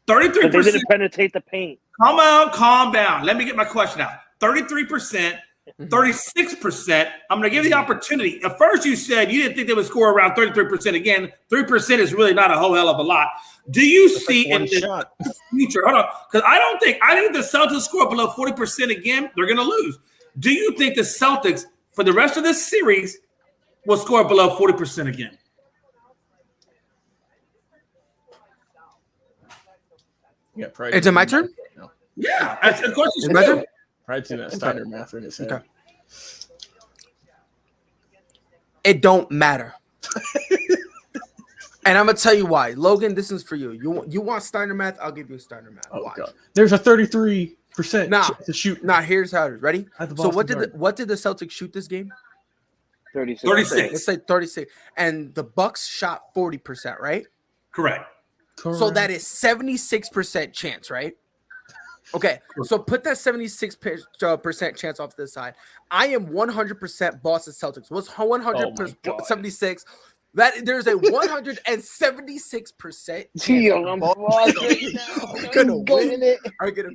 B: 33%.
D: But they didn't penetrate the paint.
B: Come on, calm down. Let me get my question out. 33%, 36%. I'm going to give you the opportunity. At first, you said you didn't think they would score around 33% again. 3% is really not a whole hell of a lot. Do you see in the future? Hold on, because I think the Celtics score below 40% again, they're going to lose. Do you think the Celtics, for the rest of this series, will score below 40% again?
C: Yeah,
E: is it my turn?
C: No.
B: Yeah, of course it's
E: my turn.
C: Pride's in that Steiner math in his head.
E: Okay. It don't matter. And I'm gonna tell you why. Logan, this is for you. You want Steiner math? I'll give you Steiner math.
C: Oh,
E: Watch.
C: God. There's a 33% to shoot.
E: Here's how it is. Ready? So what did the Celtics shoot this game?
D: 36.
E: Let's say 36. And the Bucks shot 40%, right?
B: Correct.
E: So that is 76% chance, right? Okay, so put that 76% chance off to the side. I am 100% Boston Celtics. What's 100% 76? That there's a 176% are gonna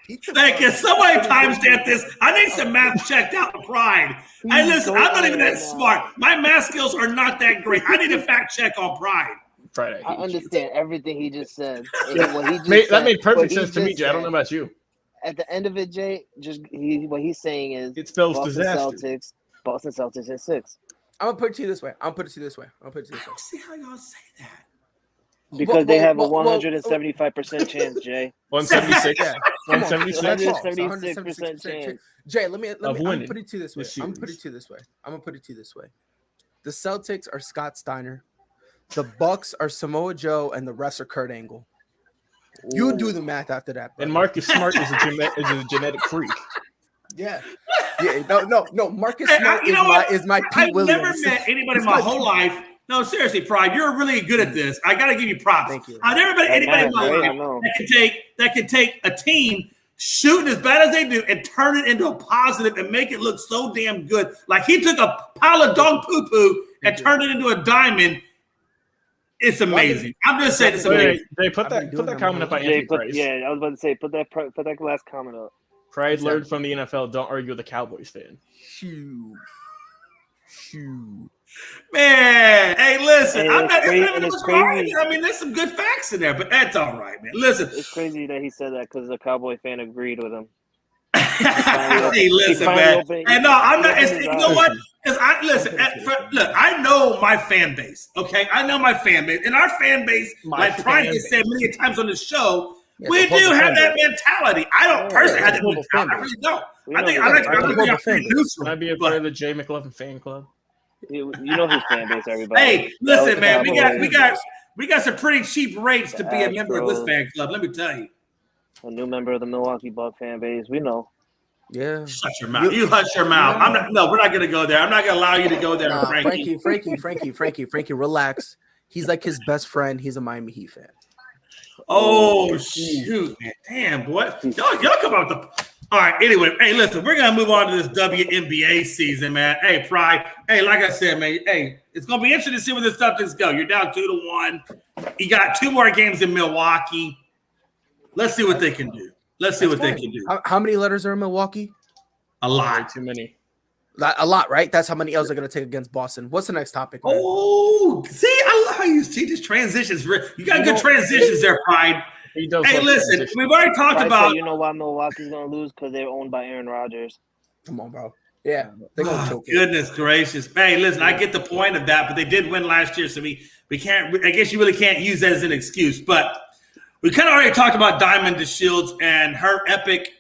E: beat.
B: Thank you. Somebody timestamp this. I need some math checked out. Pride. Hey, listen, I'm not even that smart. My math skills are not that great. I need a fact check on Pride.
D: I understand everything he just said.
C: That made perfect sense to me, Jay. I don't know about you.
D: At the end of it, Jay, what he's saying is
C: it spells
D: Boston
C: disaster.
D: Boston Celtics at 6.
E: I'm gonna put it to you this way.
B: I don't see how y'all say that.
D: Because they have a 175% chance, Jay.
C: 176.
D: 176% chance.
E: Jay, let me put it to you this way. I'm gonna put it to you this way. The Celtics are Scott Steiner. The Bucks are Samoa Joe, and the rest are Kurt Angle. You do the math after that. Brother.
C: And Marcus Smart is a genetic freak.
E: Yeah. No. Marcus Smart is my Pete Williams.
B: I've never met anybody in my whole life. No, seriously, Pride, you're really good at this. I got to give you props.
E: Thank you.
B: I've never met anybody in my life that can take a team shooting as bad as they do and turn it into a positive and make it look so damn good. Like he took a pile of dog poo-poo and turned it into a diamond. It's amazing. I'm just saying it's amazing.
C: Jay, put that comment up by Anthony Price.
D: Yeah, I was about to say, put that last comment up.
C: Pride learned from the NFL. Don't argue with a Cowboys fan.
E: Shoo.
B: Man, hey, listen. I'm not even
D: crazy.
B: I mean, there's some good facts in there, but that's all right, man. Listen.
D: It's crazy that he said that because the Cowboy fan agreed with him.
B: Hey, listen, man. And no, I'm not. You know what? Because look, I know my fan base. Okay, I know my fan base, and our fan base, like Pride has said many times on the show, we do have that mentality. I don't personally have that mentality. I really don't. I think I'm pretty neutral.
C: Can I be a part of the Jay McLovin fan club?
D: You know his fan base, everybody.
B: Hey, listen, man. We got We got some pretty cheap rates to be a member of this
D: Astros.
B: fan club. Let me tell you.
D: A new member of the Milwaukee Bucks fan base. We know.
E: Yeah.
B: Shut your mouth. You hush your mouth. We're not going to go there. I'm not going to allow you to go there, Frankie.
E: Frankie, relax. He's like his best friend. He's a Miami Heat fan.
B: Oh, shoot, man. Damn, boy. Y'all come out the – all right, anyway. Hey, listen, we're going to move on to this WNBA season, man. Hey, Pride. Hey, like I said, man, hey, it's going to be interesting to see where this Celtics go. You're down 2-1. You got 2 more games in Milwaukee. Let's see what they can do. They can do.
E: How many letters are in Milwaukee?
B: A lot.
C: Too many.
E: A lot, right? That's how many L's they're going to take against Boston. What's the next topic? Man?
B: Oh, see, I love how you see these transitions. You got good transitions there, Pride. Hey, listen, we've already talked about.
D: You know why Milwaukee's going to lose? Because they're owned by Aaron Rodgers.
E: Come on, bro. Yeah, they're going to choke.
B: Goodness gracious. Hey, listen, I get the point of that, but they did win last year, so we can't. I guess you really can't use that as an excuse. But we kind of already talked about Diamond DeShields and her epic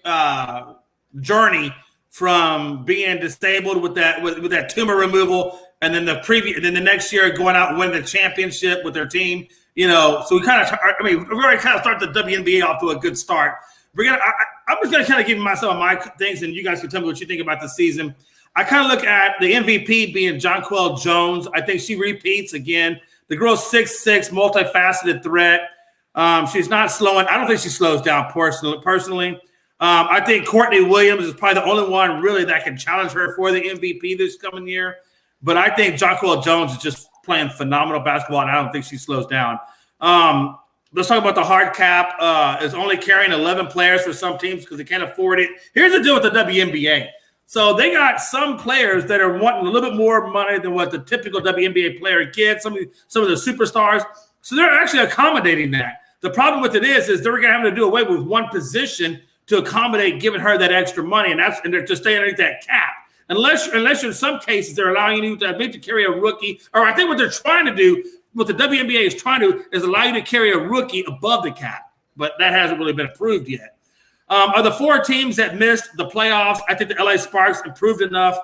B: journey from being disabled with that tumor removal, and then the next year going out and winning the championship with their team. You know, so we already kind of start the WNBA off to a good start. I'm just gonna kind of give myself my things, and you guys can tell me what you think about the season. I kind of look at the MVP being Jonquel Jones. I think she repeats again. The girl's 6'6", multifaceted threat. She's not slowing. I don't think she slows down personally. I think Courtney Williams is probably the only one really that can challenge her for the MVP this coming year. But I think Jonquel Jones is just playing phenomenal basketball, and I don't think she slows down. Let's talk about the hard cap. Is only carrying 11 players for some teams because they can't afford it. Here's the deal with the WNBA. So they got some players that are wanting a little bit more money than what the typical WNBA player gets, some of the superstars. So they're actually accommodating that. The problem with it is they're going to have to do away with one position to accommodate giving her that extra money, and they're to stay underneath that cap. Unless in some cases they're allowing you to carry a rookie, or I think what they're trying to do, what the WNBA is trying to do, is allow you to carry a rookie above the cap, but that hasn't really been approved yet. Are the 4 teams that missed the playoffs? I think the LA Sparks improved enough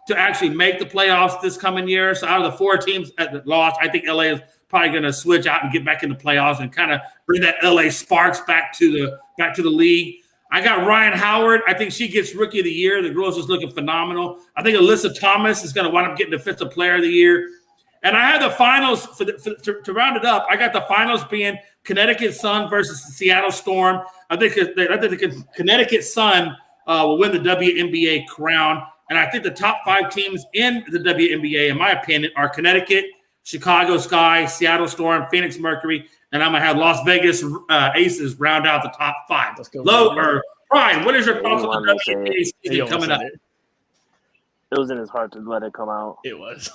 B: to actually make the playoffs this coming year. So out of the 4 teams that lost, I think LA is probably going to switch out and get back in the playoffs and kind of bring that LA Sparks back to the league. I got Ryan Howard. I think she gets Rookie of the Year. The girl's just looking phenomenal. I think Alyssa Thomas is going to wind up getting Defensive Player of the Year. And I have the finals to round it up. I got the finals being Connecticut Sun versus the Seattle Storm. I think the Connecticut Sun will win the WNBA crown. And I think the top 5 teams in the WNBA, in my opinion, are Connecticut, Chicago Sky, Seattle Storm, Phoenix Mercury, and I'm going to have Las Vegas Aces round out the top 5.
C: Let's go.
B: Brian, what is your thoughts on the WNBA season coming up?
D: It was in his heart to let it come out.
C: It was.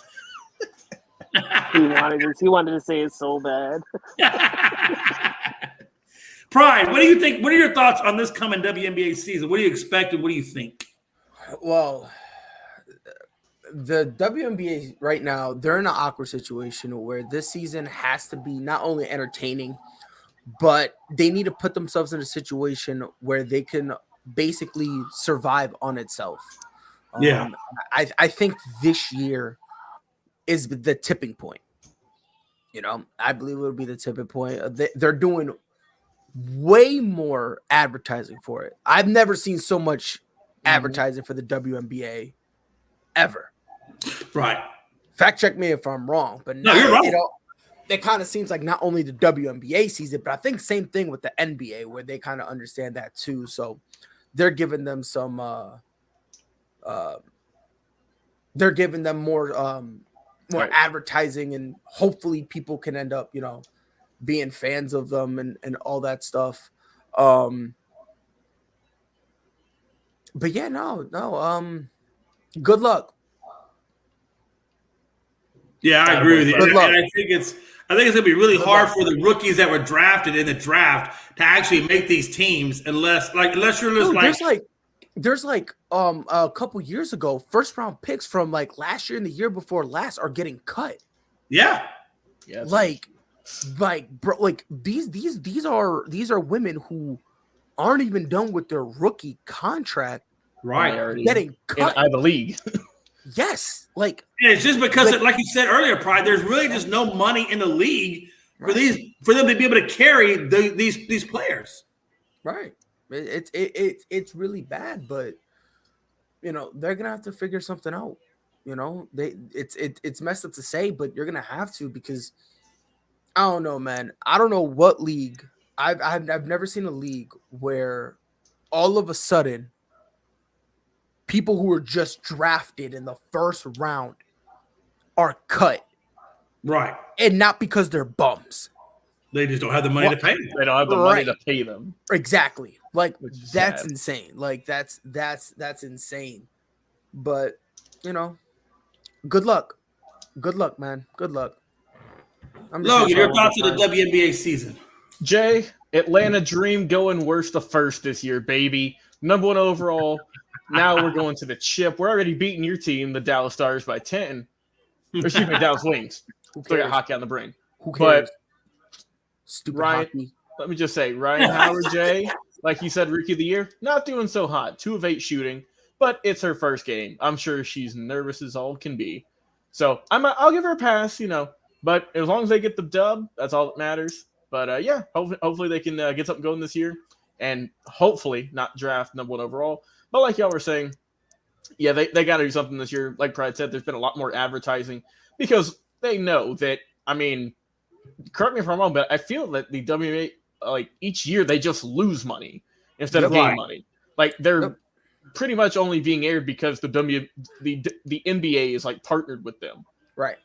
D: He wanted to say it so bad.
B: Pride, what do you think? What are your thoughts on this coming WNBA season? What do you expect and what do you think?
E: Well, the WNBA right now, they're in an awkward situation where this season has to be not only entertaining, but they need to put themselves in a situation where they can basically survive on itself.
B: Yeah.
E: I think this year is the tipping point. You know, I believe it would be the tipping point. They're doing way more advertising for it. I've never seen so much advertising for the WNBA ever.
B: Right.
E: Fact check me if I'm wrong, but
B: no, you're wrong.
E: It kind of seems like not only the WNBA sees it, but I think same thing with the NBA where they kind of understand that too. So they're giving them some they're giving them more
C: Right.
E: advertising, and hopefully people can end up, being fans of them and all that stuff. But yeah, no. Good luck.
B: Yeah, I agree with you.
E: Good luck.
B: And I think it's gonna be really hard for the rookies that were drafted in the draft to actually make these teams unless you're just
E: Dude, there's a couple years ago, first round picks from like last year and the year before last are getting cut.
B: Yeah.
E: Bro, these are women who aren't even done with their rookie contract.
B: Right.
E: Getting cut
C: in the league.
E: Yes.
B: It's just because like you said earlier, Pride, there's really just no money in the league for them to be able to carry these players.
E: Right. It's really bad, but they're gonna have to figure something out. It's messed up to say, but you're gonna have to, because I don't know, man. I don't know what league. I've never seen a league where all of a sudden people who were just drafted in the first round are cut.
B: Right.
E: And not because they're bums.
B: They just don't have the money to pay them.
C: They don't have the money to pay them.
E: Exactly. Like, that's
C: sad.
E: insane. Like, that's insane. But, good luck. Good luck, man. Good luck.
B: Logan, your thoughts on the WNBA season?
C: Jay, Atlanta Dream going worst to first this year, baby. Number 1 overall. Now we're going to the chip. We're already beating your team, the Dallas Stars, by 10. Or excuse me, Dallas Wings. Still got hockey on the brain.
E: Who cares?
C: But
E: stupid
C: Ryan,
E: hockey.
C: let me just say, Ryan Howard, Jay, like you said, Rookie of the Year, not doing so hot. 2 of 8 shooting, but it's her first game. I'm sure she's nervous as all can be. So I'll give her a pass, But as long as they get the dub, that's all that matters. But hopefully they can get something going this year, and hopefully not draft number 1 overall. But like y'all were saying, yeah, they got to do something this year. Like Pride said, there's been a lot more advertising because they know that. I mean, correct me if I'm wrong, but I feel that the WNBA, like, each year they just lose money instead of gain money. Like, they're pretty much only being aired because the NBA is like partnered with them.
E: Right.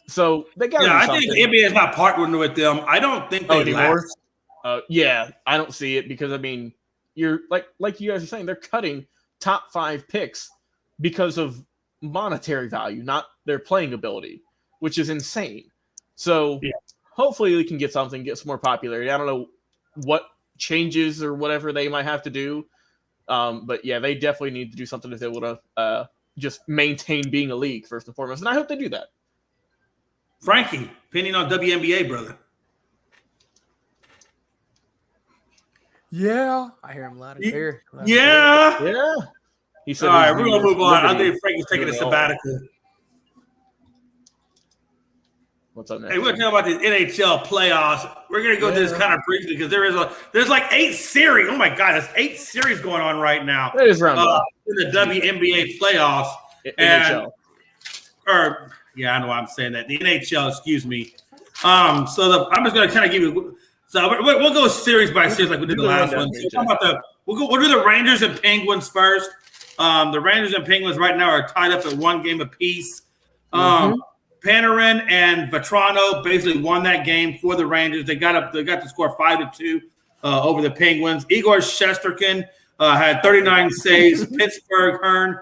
C: So they got.
B: Yeah, I think the NBA is not partnering with them. I don't think they
C: anymore. Yeah, I don't see it because, I mean, you're like you guys are saying, they're cutting top 5 picks because of monetary value, not their playing ability, which is insane. So hopefully we can get some more popularity. I don't know what changes or whatever they might have to do. But yeah, they definitely need to do something if they want to just maintain being a league first and foremost. And I hope they do that.
B: Frankie, opinion on WNBA, brother?
E: Yeah. I hear him loud and clear.
C: Yeah. He said,
B: all right, we're going to move on. I think Frankie's taking a sabbatical.
C: What's up next?
B: Hey, we're talking about the NHL playoffs. We're going to go to this kind of briefly because there's like 8 series. Oh my God, there's 8 series going on right now.
C: It is round
B: in the WNBA playoffs.
C: NHL.
B: I know why I'm saying that. The NHL, excuse me. I'm just going to kind of give you. So we'll go series by series like we did the last one. So we'll do the Rangers and Penguins first. The Rangers and Penguins right now are tied up at 1 game apiece. Panarin and Vetrano basically won that game for the Rangers. They got to score 5-2 over the Penguins. Igor Shesterkin had 39 saves. Pittsburgh Hearn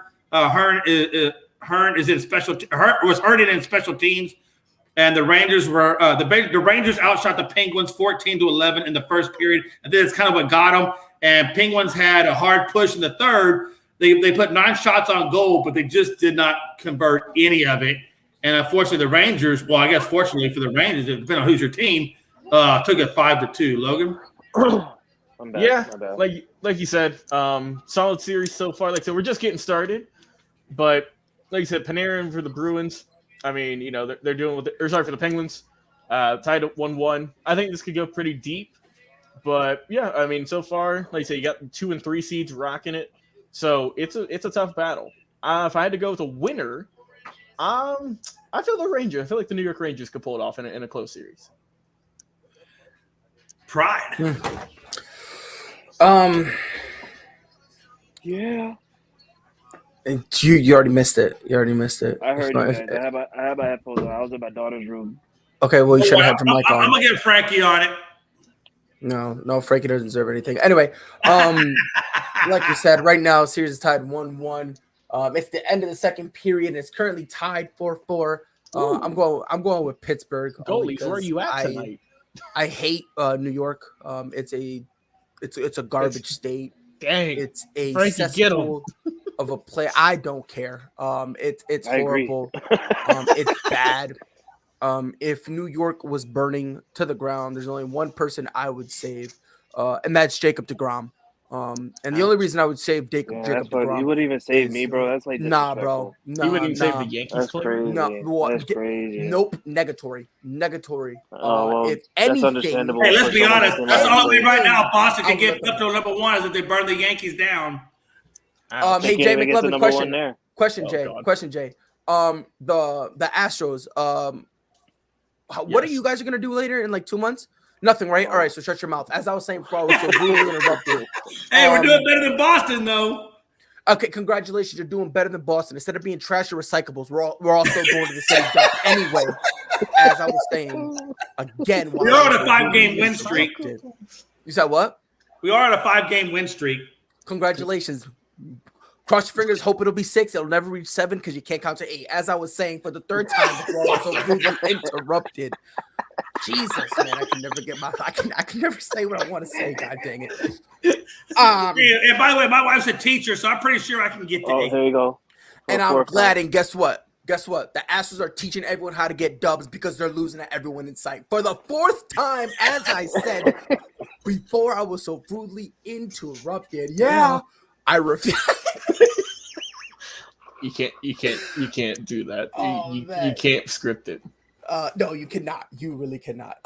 B: was earning in special teams, and the Rangers were the Rangers outshot the Penguins 14-11 in the first period. And then it's kind of what got them. And Penguins had a hard push in the third. They put 9 shots on goal, but they just did not convert any of it. And unfortunately, the Rangers, well, I guess fortunately for the Rangers, depending on who's your team, took it 5-2. Logan?
D: I'm bad.
C: Yeah, like you said, solid series so far. Like I said, we're just getting started. But like you said, Panarin for the Bruins. I mean, they're doing for the Penguins. Tied at 1-1. I think this could go pretty deep. But yeah, I mean, so far, like you said, you got 2 and 3 seeds rocking it. So it's a tough battle. If I had to go with a winner, I feel the Rangers. I feel like the New York Rangers could pull it off in a close series.
B: Pride.
D: Yeah.
E: You already missed it. I heard
D: you guys. I have my headphones on. I was in my daughter's room.
E: Okay, well, you should have had your mic on.
B: I'm going to get Frankie on it.
E: No, Frankie doesn't deserve anything. Anyway, like you said, right now, series is tied 1-1. It's the end of the second period. It's currently tied 4-4. I'm going with Pittsburgh.
C: Goalies, where are you at tonight?
E: I hate New York. It's a garbage state.
C: Dang,
E: it's a
C: Frankie,
E: cesspool of a play. I don't care. It's horrible. It's bad. If New York was burning to the ground, there's only one person I would save, and that's Jacob deGrom. And the only reason I would save Jacob
D: That's what
E: DeGrom
D: you wouldn't even save
E: is,
D: me, bro. That's like
E: nah, bro.
D: disrespectful.
E: Nah,
C: You wouldn't even save the
E: nah.
C: Yankees
D: That's
C: player?
D: crazy.
E: No, what?
D: That's crazy.
E: Nope, negatory.
D: Oh, well,
E: If
D: that's
E: anything,
D: understandable.
B: Hey, let's
D: for
B: be
D: someone
B: honest.
D: that's in
B: That's the
D: that
B: only way
D: league.
B: right now Boston can
E: I'll
B: get
E: let
B: up to number one is if they burn the Yankees down.
C: Ouch.
D: They
E: hey
D: can't
E: Jay
D: even get to
E: McLovin,
D: number one
E: question,
D: there.
E: question,
C: Oh,
E: Jay,
C: God.
E: question, Jay. The Astros. What are
C: Yes.
E: you guys gonna do later in like 2 months? Nothing, right? All right, so shut your mouth. As I was saying before, I was so rudely interrupted.
B: Hey, we're doing better than Boston, though.
E: Okay, congratulations. You're doing better than Boston. Instead of being trash or recyclables, we're all still going to the same dump. Anyway, as I was saying, again,
B: We are on a 5-game win streak.
E: You said what?
B: We are on a 5-game win streak.
E: Congratulations. Cross your fingers, hope it'll be 6. It'll never reach 7 because you can't count to 8. As I was saying for the third time before I was so rudely interrupted. Jesus, man, I can never get my I can never say what I want to say, god dang it.
B: And by the way, my wife's a teacher, so I'm pretty sure I can get to 8.
D: There you go.
E: And I'm glad, and guess what? Guess what? The Astros are teaching everyone how to get dubs because they're losing to everyone in sight. For the 4th time, as I said before I was so rudely interrupted. Yeah, I refuse.
C: You can't do that.
E: Oh,
C: you
E: man.
C: can't script it.
E: No, you cannot. You really cannot.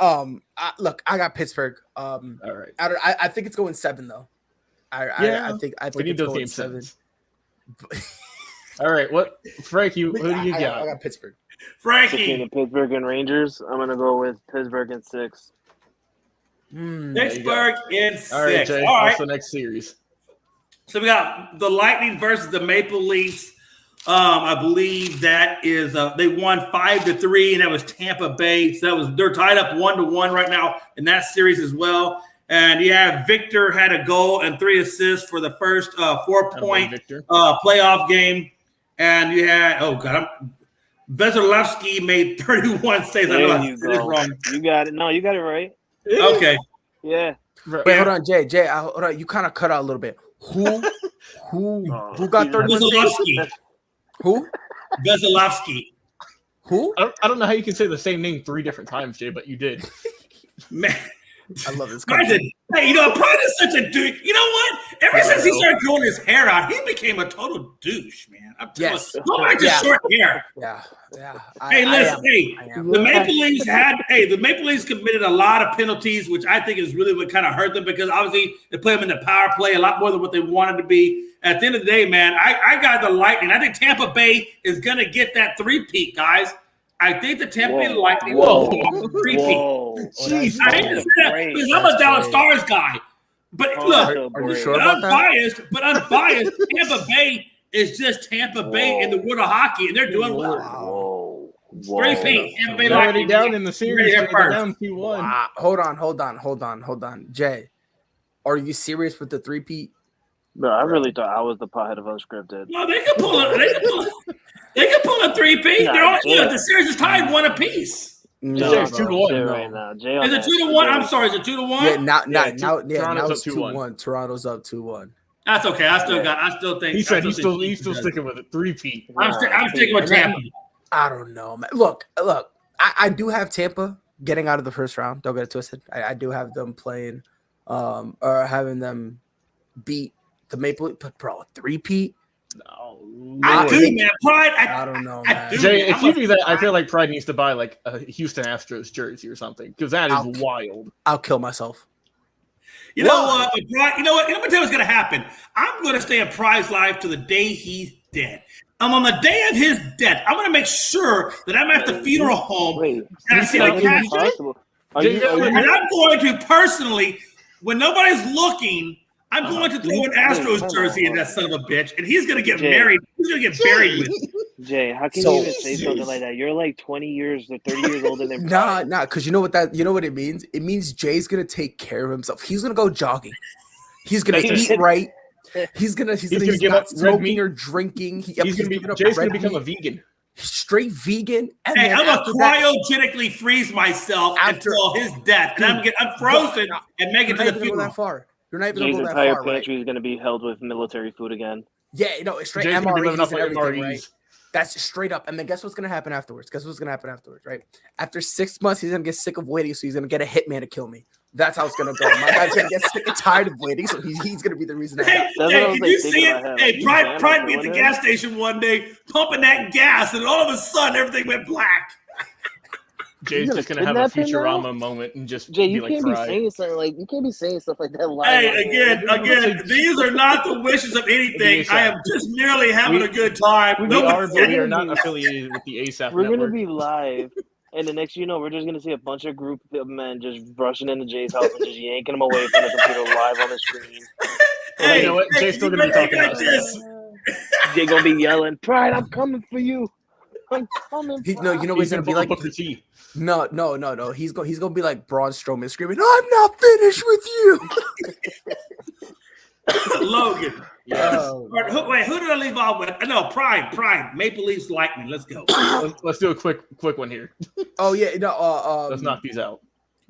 E: Look, I got Pittsburgh.
C: All right.
E: I think it's going 7 though. I think
C: We need
E: it's
C: those
E: going
C: game
E: 7.
C: 7s. All right. What, Frankie? Who do you got?
E: I got Pittsburgh.
D: Between
B: Frankie.
D: the Pittsburgh and Rangers, I'm gonna go with Pittsburgh in 6.
B: Pittsburgh in 6.
C: All right, Jay.
B: All right.
C: What's the next series?
B: So we got the Lightning versus the Maple Leafs. I believe that is they won 5-3, and that was Tampa Bay. So they're tied up 1-1 right now in that series as well. And yeah, Victor had a goal and 3 assists for the first 4-point playoff game. And you had Vasilevsky made 31 saves. I know I said it wrong.
D: You got it. No, you got it right.
B: Okay.
D: Yeah.
E: Wait, hold on, Jay. Hold on. You kind of cut out a little bit. Who got 31 saves?
B: Vasilevsky.
E: Who?
B: Vasilevsky.
E: Who?
C: I don't know how you can say the same name 3 different times, Jay, but you did.
B: Man.
E: I love this
B: Pride
E: guy.
B: hey, Pride is such a douche. You know what? Ever since he started growing his hair out, he became a total douche, man. I'm telling you. Go back to short hair.
E: Yeah.
B: Hey, listen. The Maple Leafs committed a lot of penalties, which I think is really what kind of hurt them because obviously they put them in the power play a lot more than what they wanted to be. At the end of the day, man, I got the Lightning. I think Tampa Bay is going to get that 3-peat, guys. I think the Tampa Bay Lightning will get a 3-peat.
C: Jeez,
B: I hate to say that because I'm a Dallas Stars guy. But look,
E: are you sure about that?
B: unbiased, Tampa Bay is just Tampa Bay in the world of hockey, and they're doing
D: Whoa.
B: 3-peat. Tampa Bay
C: They're already
B: Lightning
C: down in the series. They're down 2-1.
E: Wow. Hold on. Jay, are you serious with the 3-peat?
D: No, I really thought I was the pothead of Unscripted.
B: No, they could pull a 3-peat. The series is tied 1 apiece.
E: No,
C: Jay's 2-1
D: right now. Jay
B: Is it 2-1? I'm sorry, is it 2-1?
E: Yeah, now
C: Toronto's
E: it's
C: up
E: 2-1. Toronto's up 2-1.
B: That's okay. I still think
C: He said he's still sticking with it. 3-peat.
B: I'm sticking with Tampa.
E: I don't know, man. Look. I do have Tampa getting out of the first round. Don't get it twisted. I do have them playing, or having them beat the Maple Leafs. But bro, 3-peat.
C: No,
B: I do, man. Pride.
E: I don't know, man.
C: Jay, if you do that, I feel like Pride needs to buy like a Houston Astros jersey or something because that is wild.
E: I'll kill myself.
B: You know what? Pride, you know what? Let me tell you what's going to happen. I'm going to stay in Pride's life to the day he's dead. On the day of his death, I'm going to make sure that I'm at the funeral home. And I see the casket. And I'm going to personally, when nobody's looking, I'm going to throw an Astros jersey in that son of a bitch, and he's going to get married. He's going to get buried with it.
D: Jay, how can you even say something like that? You're like 20 years or 30 years older than Pride.
E: Nah, because you know what it means? It means Jay's going to take care of himself. He's going to go jogging. He's going to eat right. He's not smoking or drinking. Jay's going
C: to become a vegan.
E: Straight vegan. And
B: hey, I'm going to cryogenically freeze myself until his death. And I'm frozen and make it to the funeral.
E: That far. You're not even
D: Jay's
E: going to go
D: entire
E: that far,
D: pantry is going to be held with military food again.
E: Yeah, it's straight
C: Jay's
E: MREs and
C: everything,
E: everything, right? That's straight up. And then guess what's going to happen afterwards? Right? After 6 months, he's going to get sick of waiting, so he's going to get a hitman to kill me. That's how it's gonna go. My guy's gonna get sick and tired of waiting, so he's gonna be the reason.
B: Hey,
D: That's what I was
B: did you
D: thinking
B: see
D: in my
B: it?
D: head,
B: Hey,
D: like, you
B: Pride
D: damn
B: be at the
D: doing
B: gas station one day pumping that gas, and all of a sudden everything went black.
C: Jay's
D: You
C: just
D: gonna
C: gonna have a
D: kidnap him now?
C: Futurama moment and just
D: Jay,
C: be
D: you
C: like,
D: can't
C: cry.
D: be saying something like you can't be saying stuff like that live.
B: Hey,
D: on here.
B: again, these are not the wishes of anything. I am just merely having a good time.
C: We
B: Nobody
C: are, but we are not affiliated with the ASAP
D: We're
C: network.
D: gonna be live, and the next you know, we're just gonna see a bunch of group of men just rushing into Jay's house and just yanking him away from the computer live on the screen.
B: Hey,
C: you know what? Jay's still gonna be talking about
B: this.
D: Jay gonna be yelling, "Pride, I'm coming for you! I'm coming!"
E: You know what he's gonna be like?
C: Booker T.
E: No. He's gonna be like Braun Strowman screaming, "I'm not finished with you."
B: Logan.
C: Yes.
B: Who did I leave off with? No, Prime. Maple Leafs Lightning. Let's go.
C: Let's do a quick one here.
E: Oh yeah, no.
C: Let's knock these out.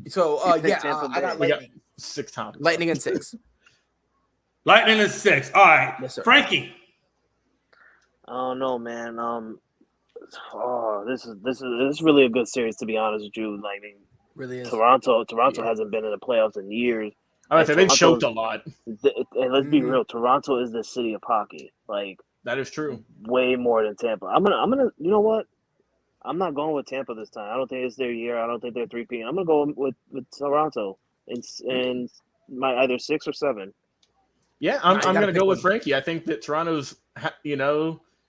E: So
D: Take
E: I got
C: We got
E: Lightning.
C: 6 topics.
E: Lightning and 6.
B: Lightning is 6. All right.
E: Yes, sir.
B: Frankie.
D: I don't know, man. This is really a good series, to be honest with you. Like,
E: Really is.
D: Toronto hasn't been in the playoffs in years.
C: I would say they've
D: Toronto's-
C: choked a lot.
D: And let's be real, Toronto is the city of hockey. Like,
C: That is true.
D: way more than Tampa. I'm gonna. You know what? I'm not going with Tampa this time. I don't think it's their year. I don't think they're 3P. I'm gonna go with Toronto in my either 6 or 7.
C: Yeah, I'm
E: gotta
C: gonna
E: pick
C: go with
E: one.
C: Frankie. I think that Toronto's,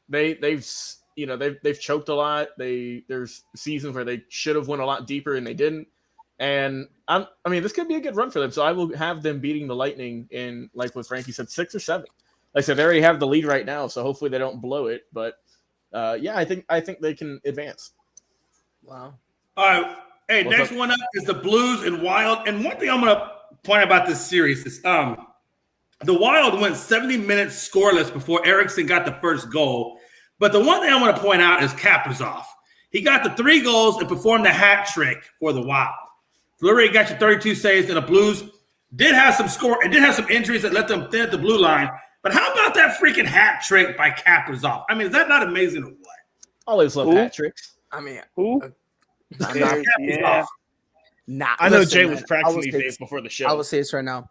C: they've choked a lot. There's seasons where they should have went a lot deeper and they didn't. And this could be a good run for them. So I will have them beating the Lightning in, like what Frankie said, 6 or 7. Like I said, they already have the lead right now, so hopefully they don't blow it. But I think they can advance.
E: Wow.
B: All right. Hey,
C: What's
B: next
C: up?
B: one up is the Blues and Wild. And one thing I'm gonna point out about this series is the Wild went 70 minutes scoreless before Eriksson got the first goal. But the one thing I want to point out is Kaprizov. He got the 3 goals and performed the hat trick for the Wild. Fleury got you 32 saves, and the Blues did have some injuries that let them thin at the blue line. But how about that freaking hat trick by Kaprizov? I mean, is that not amazing or what?
C: Always love hat tricks.
E: I mean,
D: Who?
E: I'm not,
D: Yeah.
E: nah,
C: I know
E: listen,
C: Jay
E: man,
C: was
E: I
C: practicing
E: will
C: these
E: say
C: days
E: this-
C: before the
E: I
C: show.
E: will say this right now.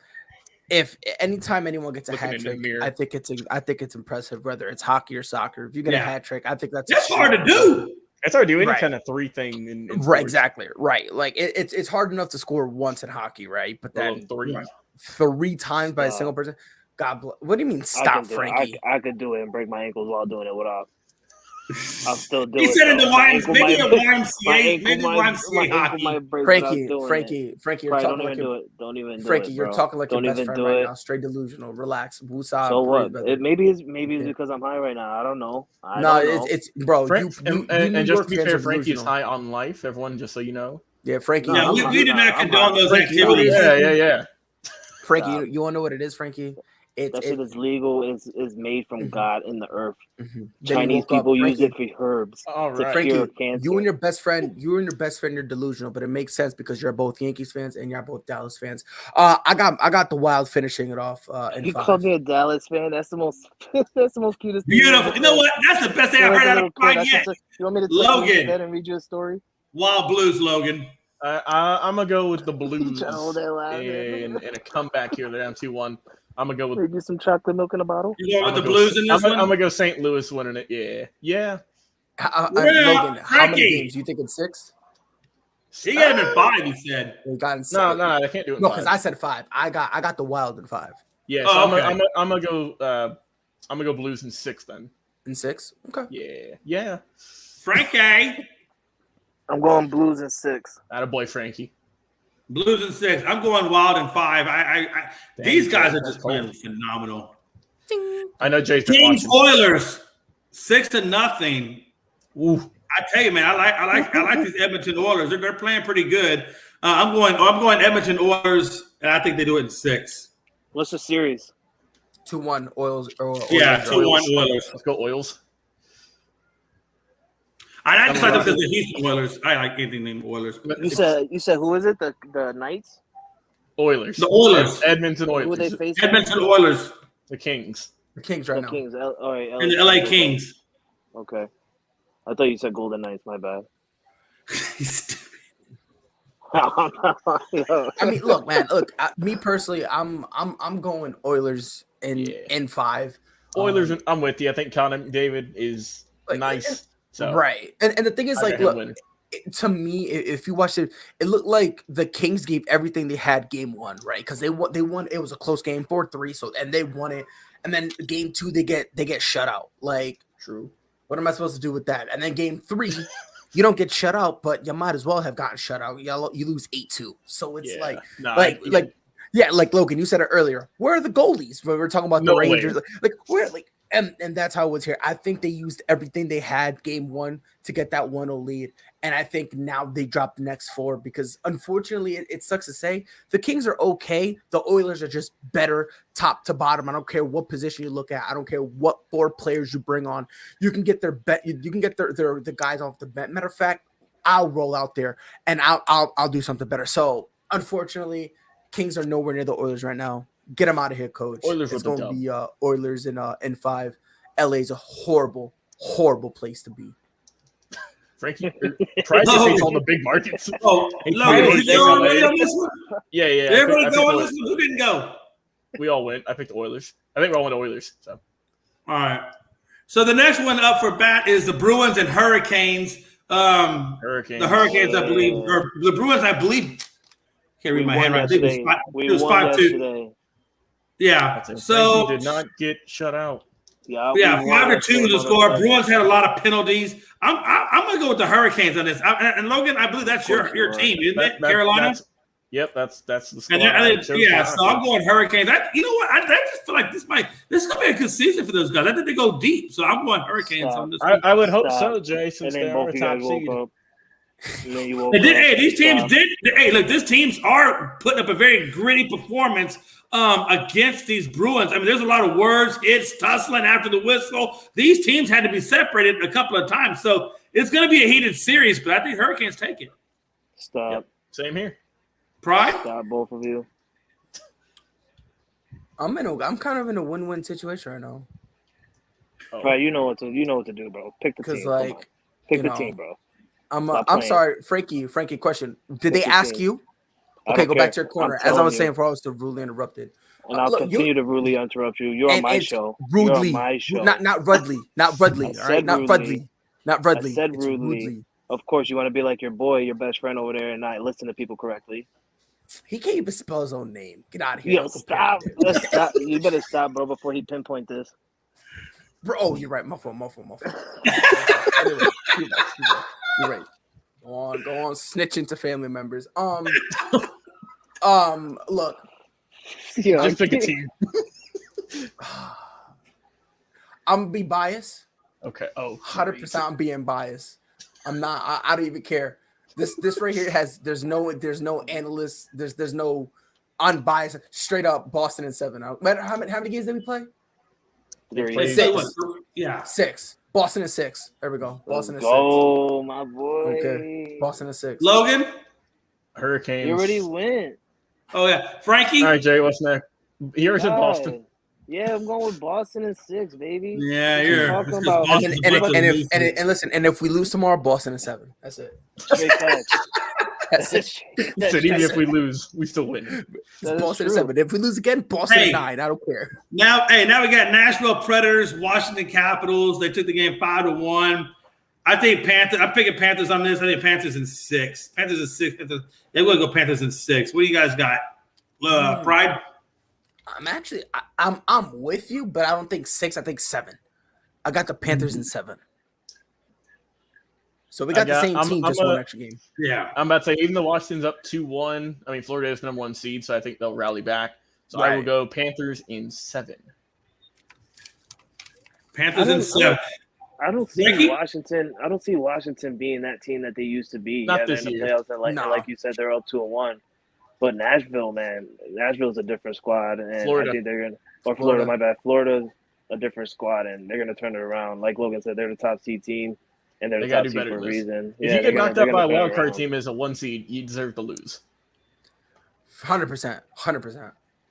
E: If anytime anyone gets a
C: Looking
E: hat
C: in the
E: trick,
C: mirror.
E: I think it's impressive. Whether it's hockey or soccer, if you get a
B: Yeah.
E: hat trick, I think that's
B: Hard to do.
C: It's hard to do any
E: Right.
C: kind of 3 thing. In
E: Right,
C: sports.
E: exactly. Right. Like it's hard enough to score once in hockey, right? But
C: Well,
E: then
C: 3.
E: 3 times by a
D: Stop.
E: single person. God bless. What do you mean stop, Frankie?
D: I could do it and break my ankles while doing it without. I'll still do it.
B: He said in the
D: though. My
B: YMCA,
D: ankle
B: maybe
D: might-
B: a
D: my
B: YMCA,
D: ankle
B: maybe
D: might-
B: YMCA
D: my ankle
B: hockey.
D: might break without doing it.
E: Frankie, you're
D: Right,
E: talking
D: don't
E: like
D: even do
E: your
D: it. Don't even do
E: Frankie,
D: it,
E: you're
D: bro.
E: talking like
D: Don't
E: your best
D: even
E: friend
D: do
E: right
D: it.
E: now. Straight delusional. Relax. Woosah.
D: So what?
E: breathe, brother.
D: Maybe it's
E: Yeah.
D: because I'm high right now. I don't know. I
E: No,
D: don't know.
E: it's bro.
C: Frank,
E: you
C: and
E: New
C: just
E: York
C: to be
E: fans
C: fair,
E: are
C: Frankie is
E: delusional.
C: high on life. Everyone, just so you know.
E: Yeah, Frankie.
B: Yeah,
D: I'm
B: we
D: not-
B: do not
D: I'm
B: condone
D: not.
B: those
C: Frankie,
B: activities.
C: yeah.
E: Frankie,
D: Stop.
E: you want to know what it is, Frankie?
D: That shit is legal. Is made from
E: Mhm.
D: God in the earth.
E: Then you
D: Chinese
E: woke up,
D: people use it
E: Frankie.
D: for herbs
C: All
D: to
C: right.
D: cure
E: Frankie,
D: cancer.
E: you and your best friend, you're delusional, but it makes sense because you're both Yankees fans and you're both Dallas fans. I got the Wild finishing it off in
D: You
E: 5.
D: called me a Dallas fan. That's the most. That's the most cutest thing.
B: Beautiful. You know what? That's the best thing I've heard out of Pride yet.
D: You want me to
B: Logan.
D: take you bed and read you a story?
B: Wild Blues, Logan.
C: I'm gonna go with the Blues
D: Oh, they're loud.
C: in a comeback here. They're down 2-1. I'm gonna go with.
D: Maybe some chocolate milk in a bottle.
B: You going
C: I'm
B: with the
C: gonna
B: Blues
C: go,
B: in this
C: I'm
B: one?
C: gonna go St. Louis winning it. Yeah.
E: Logan, how
B: Frankie.
E: many games? You think it's 6?
B: He got him in 5, he said.
E: We got in 6.
C: No, I can't do it. In
E: No,
C: 5.
E: because I said 5. I got the Wild in 5.
C: Yeah,
B: Oh,
C: so
B: okay.
C: I'm gonna go. I'm gonna go Blues in 6 then.
E: In 6? Okay.
C: Yeah.
B: Frankie.
D: I'm going Blues in 6.
C: Attaboy, Frankie.
B: Blues in 6. I'm going Wild in 5. These guys are just playing phenomenal.
C: I know Jay's been
B: Kings
C: watching.
B: Oilers 6-0.
C: Ooh.
B: I tell you, man, I like these Edmonton Oilers. They're playing pretty good. I'm going Edmonton Oilers, and I think they do it in 6.
D: What's the series?
E: 2-1 Oils.
B: Yeah, 2-1 Oilers.
C: Let's go Oils.
B: I just like them because the Houston Oilers. I like anything named Oilers.
D: You said who is it? The Knights?
C: Oilers.
B: The Oilers.
C: Edmonton
D: Who are they
C: Oilers.
D: facing?
B: Edmonton Oilers
C: The Kings.
E: The Kings
D: The
E: right now.
D: Kings. All right.
B: and the LA Kings.
D: Okay. I thought you said Golden Knights. My bad.
E: I mean, look, man. Look, me personally, I'm going Oilers in 5.
C: Oilers. I'm with you. I think Connor McDavid is nice.
E: Right, and the thing is, like, look, to me, if you watch it, it looked like the Kings gave everything they had game 1, right? Because they won. It was a close game, 4-3. So and they won it, and then game 2 they get shut out. Like,
C: true.
E: What am I supposed to do with that? And then game 3, you don't get shut out, but you might as well have gotten shut out. You lose 8-2. So it's like Logan, you said it earlier. Where are the goalies when we were talking about the Rangers? Like where, like. And that's how it was here. I think they used everything they had game 1 to get that 1-0 lead. And I think now they dropped the next 4 because, unfortunately, it sucks to say, the Kings are okay. The Oilers are just better top to bottom. I don't care what position you look at. I don't care what 4 players you bring on. You can get their bet. You can get the guys off the bench. Matter of fact, I'll roll out there and I'll do something better. So, unfortunately, Kings are nowhere near the Oilers right now. Get them out of here, coach.
C: Oilers
E: it's going to be Oilers in 5. LA's a horrible, horrible place to be.
C: Frankie, Price hates all the big markets.
B: Oh, Logan, you already on this one?
C: Yeah.
B: Everybody go on this one? Who didn't go?
C: We all went. I picked the Oilers. I think we all went Oilers. So.
B: All right. So the next one up for bat is the Bruins and Hurricanes.
C: Hurricanes.
B: The Hurricanes, I believe, or the Bruins, I believe. Can't read my hand right. It was 5-2. Yeah. So
C: did not get shut out.
B: Yeah, 5-2 was the score. Bruins had a lot of penalties. I'm gonna go with the Hurricanes on this. And Logan, I believe that's your team, isn't it? Carolina.
C: That's the score.
B: So I'm going Hurricanes. You know what? I just feel like this is gonna be a good season for those guys. I think they go deep, so I'm going Hurricanes on this.
C: I would hope so, Jay, since they are a top seed.
B: These teams did. Hey, look, these teams are putting up a very gritty performance against these Bruins. I mean, there's a lot of words, hits, tussling after the whistle. These teams had to be separated a couple of times, so it's going to be a heated series. But I think Hurricanes take it.
D: Stop.
C: Yep. Same here.
B: Pride.
D: Stop, both of you.
E: I'm kind of in a win-win situation right now.
D: Right, you know what to do, bro. Pick the team. Pick the team, bro.
E: I'm sorry, Frankie, question. Did they ask you? Okay, go back to your corner. As I was saying before I was so rudely interrupted.
D: And I'll continue to rudely interrupt you. You're on my show.
E: Rudely.
D: You're on my show.
E: Not Rudley. Not Rudley. All right. Not Rudley. Not Rudley.
D: I said rudely. Of course, you want to be like your boy, your best friend over there, and not listen to people correctly.
E: He can't even spell his own name. Get out of here.
D: Yo, stop. Let's stop. You better stop, bro, before he pinpoint this.
E: Bro, oh, you're right. My fault. You're right. Go on, snitching to family members. Look.
C: Yeah, just pick a team.
E: I'm gonna be biased.
C: Okay. Oh,
E: 100%. I'm being biased. I'm not. I don't even care. This right here there's no analysts. There's no unbiased. Straight up Boston in 7. How many games did we play?
B: 6.
E: Yeah, 6. Boston in 6. There we go. Boston in 6.
D: Oh, my boy.
E: Okay. Boston in 6.
B: Logan.
C: Hurricanes.
D: You already went.
B: Oh yeah, Frankie.
C: All right, Jay. What's next? You already said Boston.
D: Yeah, I'm going with Boston in 6, baby.
B: Yeah, you're
D: talking about.
E: And listen, and if we lose tomorrow, Boston in 7. That's it.
D: Straight facts.
E: That's it.
C: So even if we lose, we still win.
E: It's Boston in 7. If we lose again, Boston in 9. I don't care.
B: Now we got Nashville Predators, Washington Capitals. They took the game 5-1. I think Panthers. I'm picking Panthers on this. I think Panthers in 6. Panthers in 6. They will go Panthers in 6. What do you guys got? Pride.
E: I'm with you, but I don't think 6. I think 7. I got the Panthers in 7. So we got the same team, just one extra game.
B: Yeah,
C: I'm about to say even though Washington's up 2-1. I mean, Florida is the number 1 seed, so I think they'll rally back. So I will go Panthers in 7.
B: Panthers in 7.
D: I don't see Washington. I don't see Washington being that team that they used to be.
C: Not this year.
D: Playoffs, and like you said, they're up 2-1. But Nashville, man, Nashville's a different squad, and
C: Florida.
D: I think they're gonna. Or Florida, my bad. Florida's a different squad, and they're gonna turn it around. Like Logan said, they're the top seed team, and they're the top seed for a reason.
C: If you get knocked out by a wild card team as a 1 seed, you deserve to lose.
E: 100%.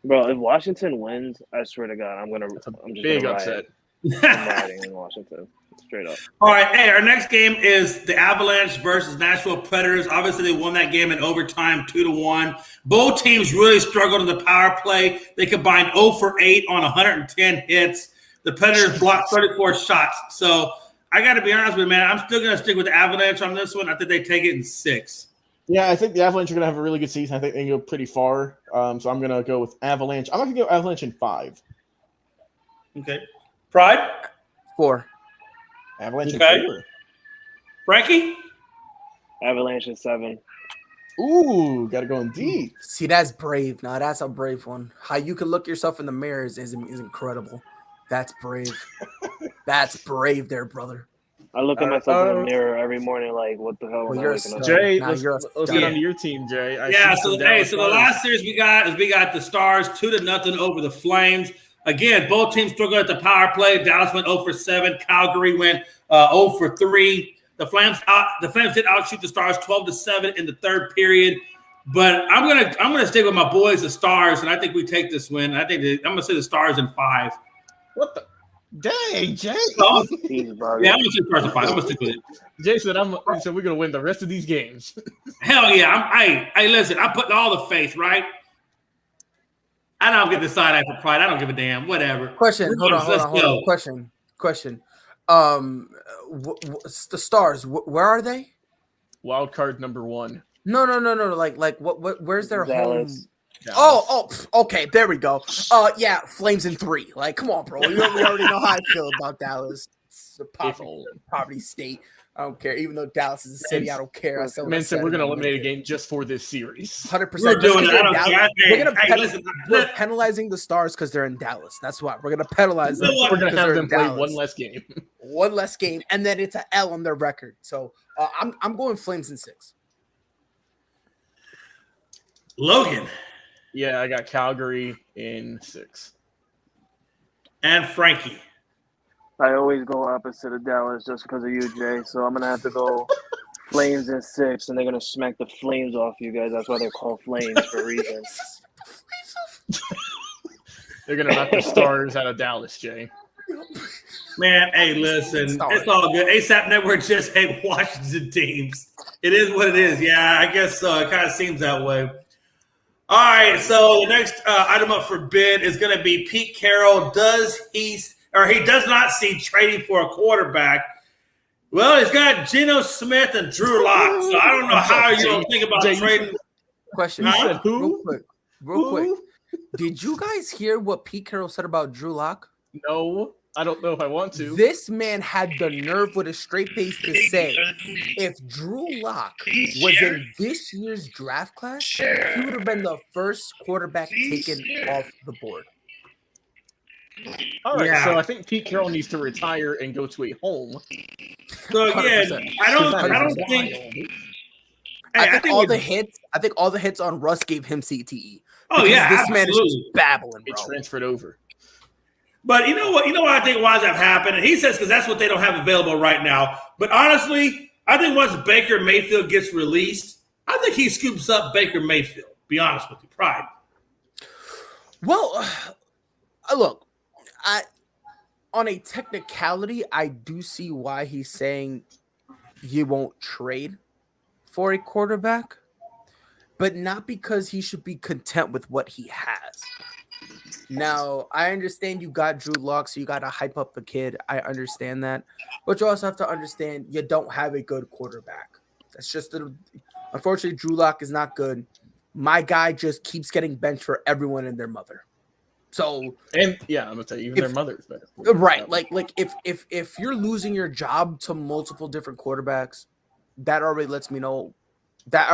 D: Bro, if Washington wins, I swear to God, I'm just
C: big
D: gonna
C: upset.
D: riot. I'm riding in Washington. Straight up.
B: All right, hey, our next game is the Avalanche versus Nashville Predators. Obviously, they won that game in overtime, 2-1. Both teams really struggled in the power play. They combined 0 for 8 on 110 hits. The Predators blocked 34 shots. So I got to be honest with you, man. I'm still going to stick with the Avalanche on this one. I think they take it in 6.
C: Yeah, I think the Avalanche are going to have a really good season. I think they can go pretty far. So I'm going to go with Avalanche. I'm going to go Avalanche in 5.
B: Okay. Pride?
E: 4.
C: Avalanche
B: Okay.
C: in 4.
B: Frankie?
D: Avalanche in 7.
C: Ooh, got to go in deep.
E: See, that's brave. Now, that's a brave one. How you can look yourself in the mirror is incredible. That's brave. That's brave there, brother.
D: I look at myself in the mirror every morning like, what the hell am I looking at?
C: Jay,
E: Nah,
C: let's get on your team, Jay.
B: So the last series we got the Stars 2-0 over the Flames. Again, both teams struggled at the power play. Dallas went 0 for 7. Calgary went 0 for 3. The Flames did outshoot the Stars 12-7 in the third period. But I'm gonna stick with my boys, the Stars, and I think we take this win. I'm gonna say the Stars in 5.
C: What the? Dang, Jay.
B: Yeah, I'm gonna say the Stars in 5. I'm gonna stick with it.
C: Jay said, we're gonna win the rest of these games.
B: Hell yeah! Listen. I'm putting all the faith, right? I don't get the side eye for Pride. I don't give a damn. Whatever.
E: Question. Hold on. Question. The Stars. Where are they?
C: Wild card number 1.
E: No. Like what? Where's their
D: Dallas.
E: home? Oh, okay. There we go. Yeah, Flames in 3. Like, come on, bro. We already know how I feel about Dallas. It's a poverty state. I don't care. Even though Dallas is a city, I don't care.
C: Man said we're going to eliminate a game just for this series.
E: 100%.
B: We're doing it.
E: We're penalizing the Stars because they're in Dallas. That's why we're going to penalize them.
C: We're going to have them play
E: Dallas.
C: one less game.
E: One less game, and then it's an L on their record. So I'm going Flames in 6.
B: Logan.
C: Yeah, I got Calgary in 6.
B: And Frankie.
D: I always go opposite of Dallas just because of you, Jay. So I'm gonna have to go Flames in 6, and they're gonna smack the Flames off you guys. That's why they're called Flames for a reason.
C: They're gonna knock the Stars out of Dallas, Jay.
B: Man, hey, listen, it's all good. ASAP Network just hate Washington teams. It is what it is. Yeah, I guess so. It kind of seems that way. All right, so the next item up for bid is going to be Pete Carroll. He does not see trading for a quarterback. Well, he's got Geno Smith and Drew Lock, so I don't know how you don't think about trading.
E: Question.
C: Said who?
E: Real quick. Did you guys hear what Pete Carroll said about Drew Lock?
C: No, I don't know if I want to.
E: This man had the nerve with a straight face to say, if Drew Lock was in this year's draft class, he would have been the first quarterback taken off the board.
C: All right, so I think Pete Carroll needs to retire and go to a home.
B: So again,
E: 100%.
B: I don't think.
E: I think all the hits on Russ gave him CTE.
B: Oh yeah,
E: this man is just babbling,
C: It
E: bro.
C: transferred over.
B: But you know what? I think why that happened, and he says because that's what they don't have available right now. But honestly, I think once Baker Mayfield gets released, I think he scoops up Baker Mayfield. Be honest with you, Pride.
E: Well, look, on a technicality, I do see why he's saying you won't trade for a quarterback, but not because he should be content with what he has. Now, I understand you got Drew Lock, so you got to hype up the kid. I understand that. But you also have to understand you don't have a good quarterback. That's just unfortunately, Drew Lock is not good. My guy just keeps getting benched for everyone and their mother. So,
C: and yeah, I'm gonna tell you, even their mother's better.
E: Right. Like if you're losing your job to multiple different quarterbacks, that already lets me know that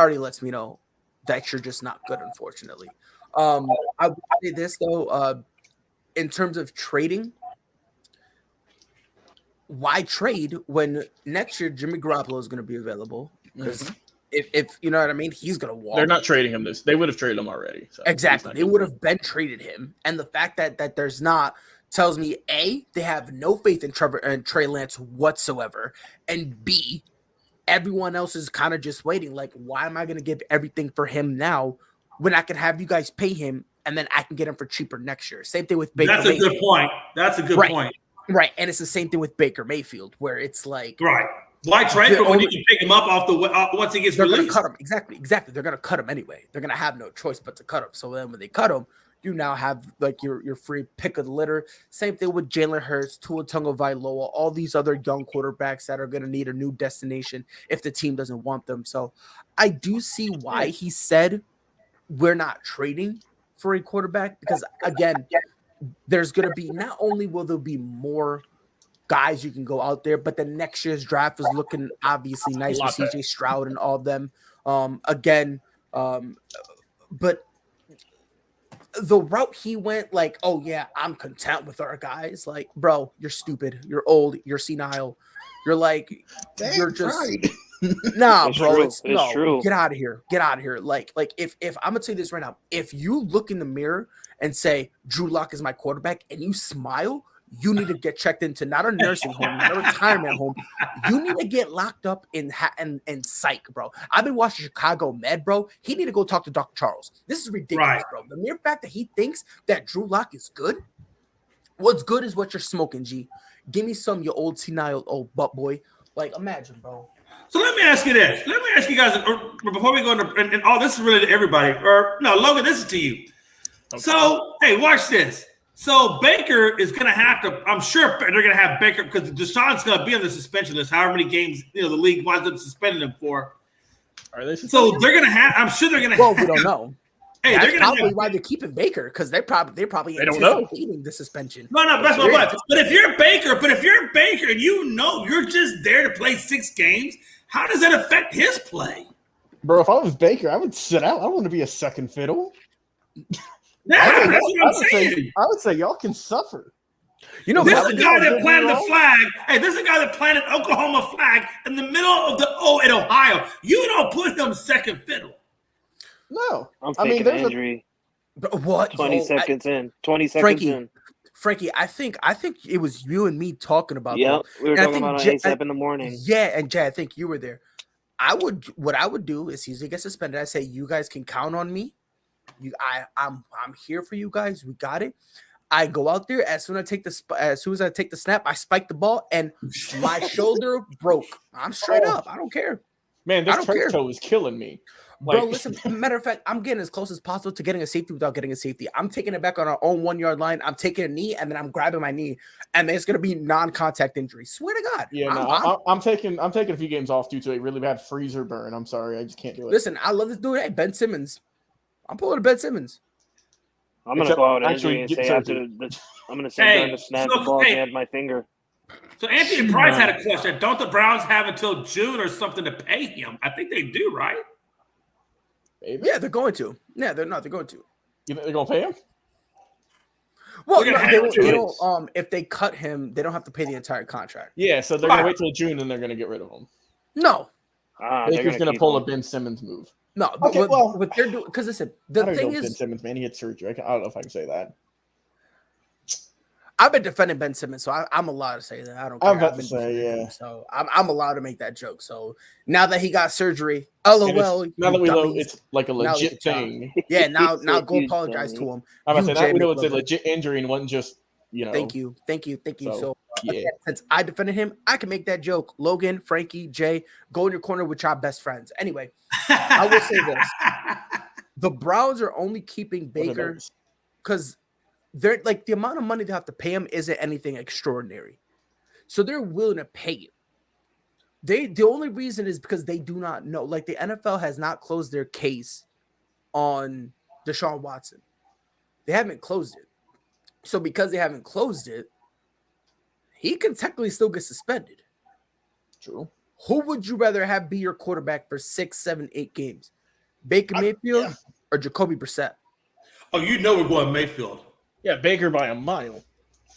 E: you're just not good, unfortunately. I would say this though, in terms of trading, why trade when next year Jimmy Garoppolo is going to be available? Because if you know what I mean, he's going to walk.
C: They're not trading him They would have traded him already. So
E: exactly. They would have been traded him. And the fact that there's not tells me A, they have no faith in Trevor and Trey Lance whatsoever. And B, everyone else is kind of just waiting. Like, why am I going to give everything for him now when I can have you guys pay him and then I can get him for cheaper next year? Same thing with Baker.
B: That's a good point.
E: Right, and it's the same thing with Baker Mayfield, where it's like
B: Right. Why trade him when you can pick him up off the once he gets
E: they're
B: released?
E: going to cut him. Exactly. They're going to cut him anyway. They're going to have no choice but to cut him. So then when they cut him, you now have like your free pick of the litter. Same thing with Jalen Hurts, Tua Tagovailoa, all these other young quarterbacks that are going to need a new destination if the team doesn't want them. So I do see why he said we're not trading for a quarterback, because again, there's going to be, not only will there be more guys you can go out there, but the next year's draft is looking obviously nice with CJ Stroud and all of them. But the route he went, like, oh yeah, I'm content with our guys. Like, bro, you're stupid. You're old. You're senile. You're like, you're just nah,
D: It's
E: bro.
D: true.
E: It's
D: It's true.
E: Get out of here. Get out of here. Like if I'm gonna tell you this right now, if you look in the mirror and say Drew Lock is my quarterback and you smile, you need to get checked into not a nursing home, not a retirement home. You need to get locked up in psych, bro. I've been watching Chicago Med, bro. He need to go talk to Dr. Charles. This is ridiculous, bro. The mere fact that he thinks that Drew Lock is good, what's good is what you're smoking, G. Give me some, you old senile old butt boy. Like, imagine, bro.
B: So let me ask you this. Let me ask you guys, before we go into, and all this is really to everybody, or no, Logan, this is to you. Okay. So, hey, watch this. So Baker is going to have to, I'm sure they're going to have Baker, because Deshaun's going to be on the suspension list, however many games, the league winds up suspending him for.
C: Are they
B: so they're going to have, I'm sure they're going to
E: Well, we don't know.
B: Hey,
E: that's
B: they're going to
E: probably why they're keeping Baker, because they're probably anticipating the suspension.
B: No, that's my point. But if you're Baker and you're just there to play 6 games, how does that affect his play?
C: Bro, if I was Baker, I would sit out. I want to be a second fiddle.
B: Yeah, that's what I'm saying.
C: I would say y'all can suffer.
B: You know, this is a guy that planted the flag. Hey, this is a guy that planted Oklahoma flag in the middle of in Ohio. You don't put him second fiddle.
C: No,
D: I'm taking an injury.
E: What?
D: 20 seconds in. 20 seconds in.
E: Frankie, I think it was you and me talking about that.
D: Yeah, we were talking about ASAP in the morning.
E: Yeah, and Jay, I think you were there. What I would do is he's gonna get suspended. I say you guys can count on me. I'm here for you guys. We got it. I go out there as soon as I take the snap, I spike the ball and my shoulder broke. I'm straight up. I don't care.
C: Man, this turf toe is killing me.
E: Bro, listen, matter of fact, I'm getting as close as possible to getting a safety without getting a safety. I'm taking it back on our own 1 yard line. I'm taking a knee and then I'm grabbing my knee, and then it's gonna be non-contact injury. Swear to God.
C: Yeah, I'm taking a few games off due to a really bad freezer burn. I'm sorry, I just can't do it.
E: Listen, I love this dude. Hey, Ben Simmons. I'm pulling a Ben Simmons.
D: I'm gonna go out injury and say after I'm gonna say during the snap the ball had my finger.
B: So Anthony Price had a question. Don't the Browns have until June or something to pay him? I think they do, right?
C: Maybe.
E: Yeah, they're going to. Yeah, they're not. They're going to.
C: You think they're gonna pay him?
E: Well, they don't. If they cut him, they don't have to pay the entire contract.
C: Yeah, so they're gonna wait till June and they're gonna get rid of him.
E: No,
C: Baker's gonna pull a Ben Simmons move.
E: No, okay, what they're doing, because listen, the thing is,
C: Ben Simmons, man, he had surgery. I don't know if I can say that.
E: I've been defending Ben Simmons, so I'm allowed to say that. I don't care.
C: I'm about to say, yeah.
E: So I'm allowed to make that joke. So now that he got surgery, LOL.
C: Now that we know it's like a legit thing.
E: Yeah, now go apologize to him.
C: I'm about to say, now we know it's a legit injury and wasn't just,
E: Thank you. So again, since I defended him, I can make that joke. Logan, Frankie, Jay, go in your corner with your best friends. Anyway, I will say this. The Browns are only keeping Baker because they're like, the amount of money they have to pay him isn't anything extraordinary. So they're willing to pay him. The only reason is because they do not know. Like, the NFL has not closed their case on Deshaun Watson. They haven't closed it. So because they haven't closed it, he can technically still get suspended.
C: True.
E: Who would you rather have be your quarterback for 6, 7, 8 games? Baker Mayfield or Jacoby Brissett?
B: Oh, we're going Mayfield.
C: Yeah, Baker by a mile.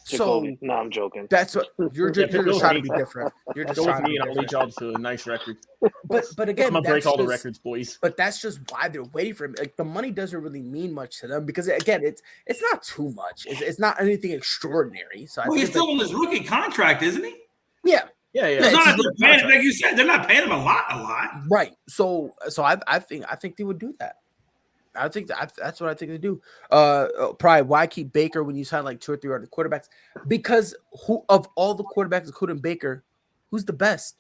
D: Jacoby. No, I'm joking.
E: That's what you're just trying to be different. You're just trying to be
C: different. I'll lead y'all to a nice record.
E: But again,
C: I'm gonna break all the records, boys.
E: But that's just why they're waiting for him. Like, the money doesn't really mean much to them because, again, it's not too much. It's not anything extraordinary. So
B: he's still on his rookie contract, isn't he?
E: Yeah.
C: Yeah.
B: It's not like you said, they're not paying him a lot.
E: Right. So I think they would do that. I think that's what I think they do. Probably why keep Baker when you sign like 2 or 3 other quarterbacks? Because who of all the quarterbacks, including Baker, who's the best?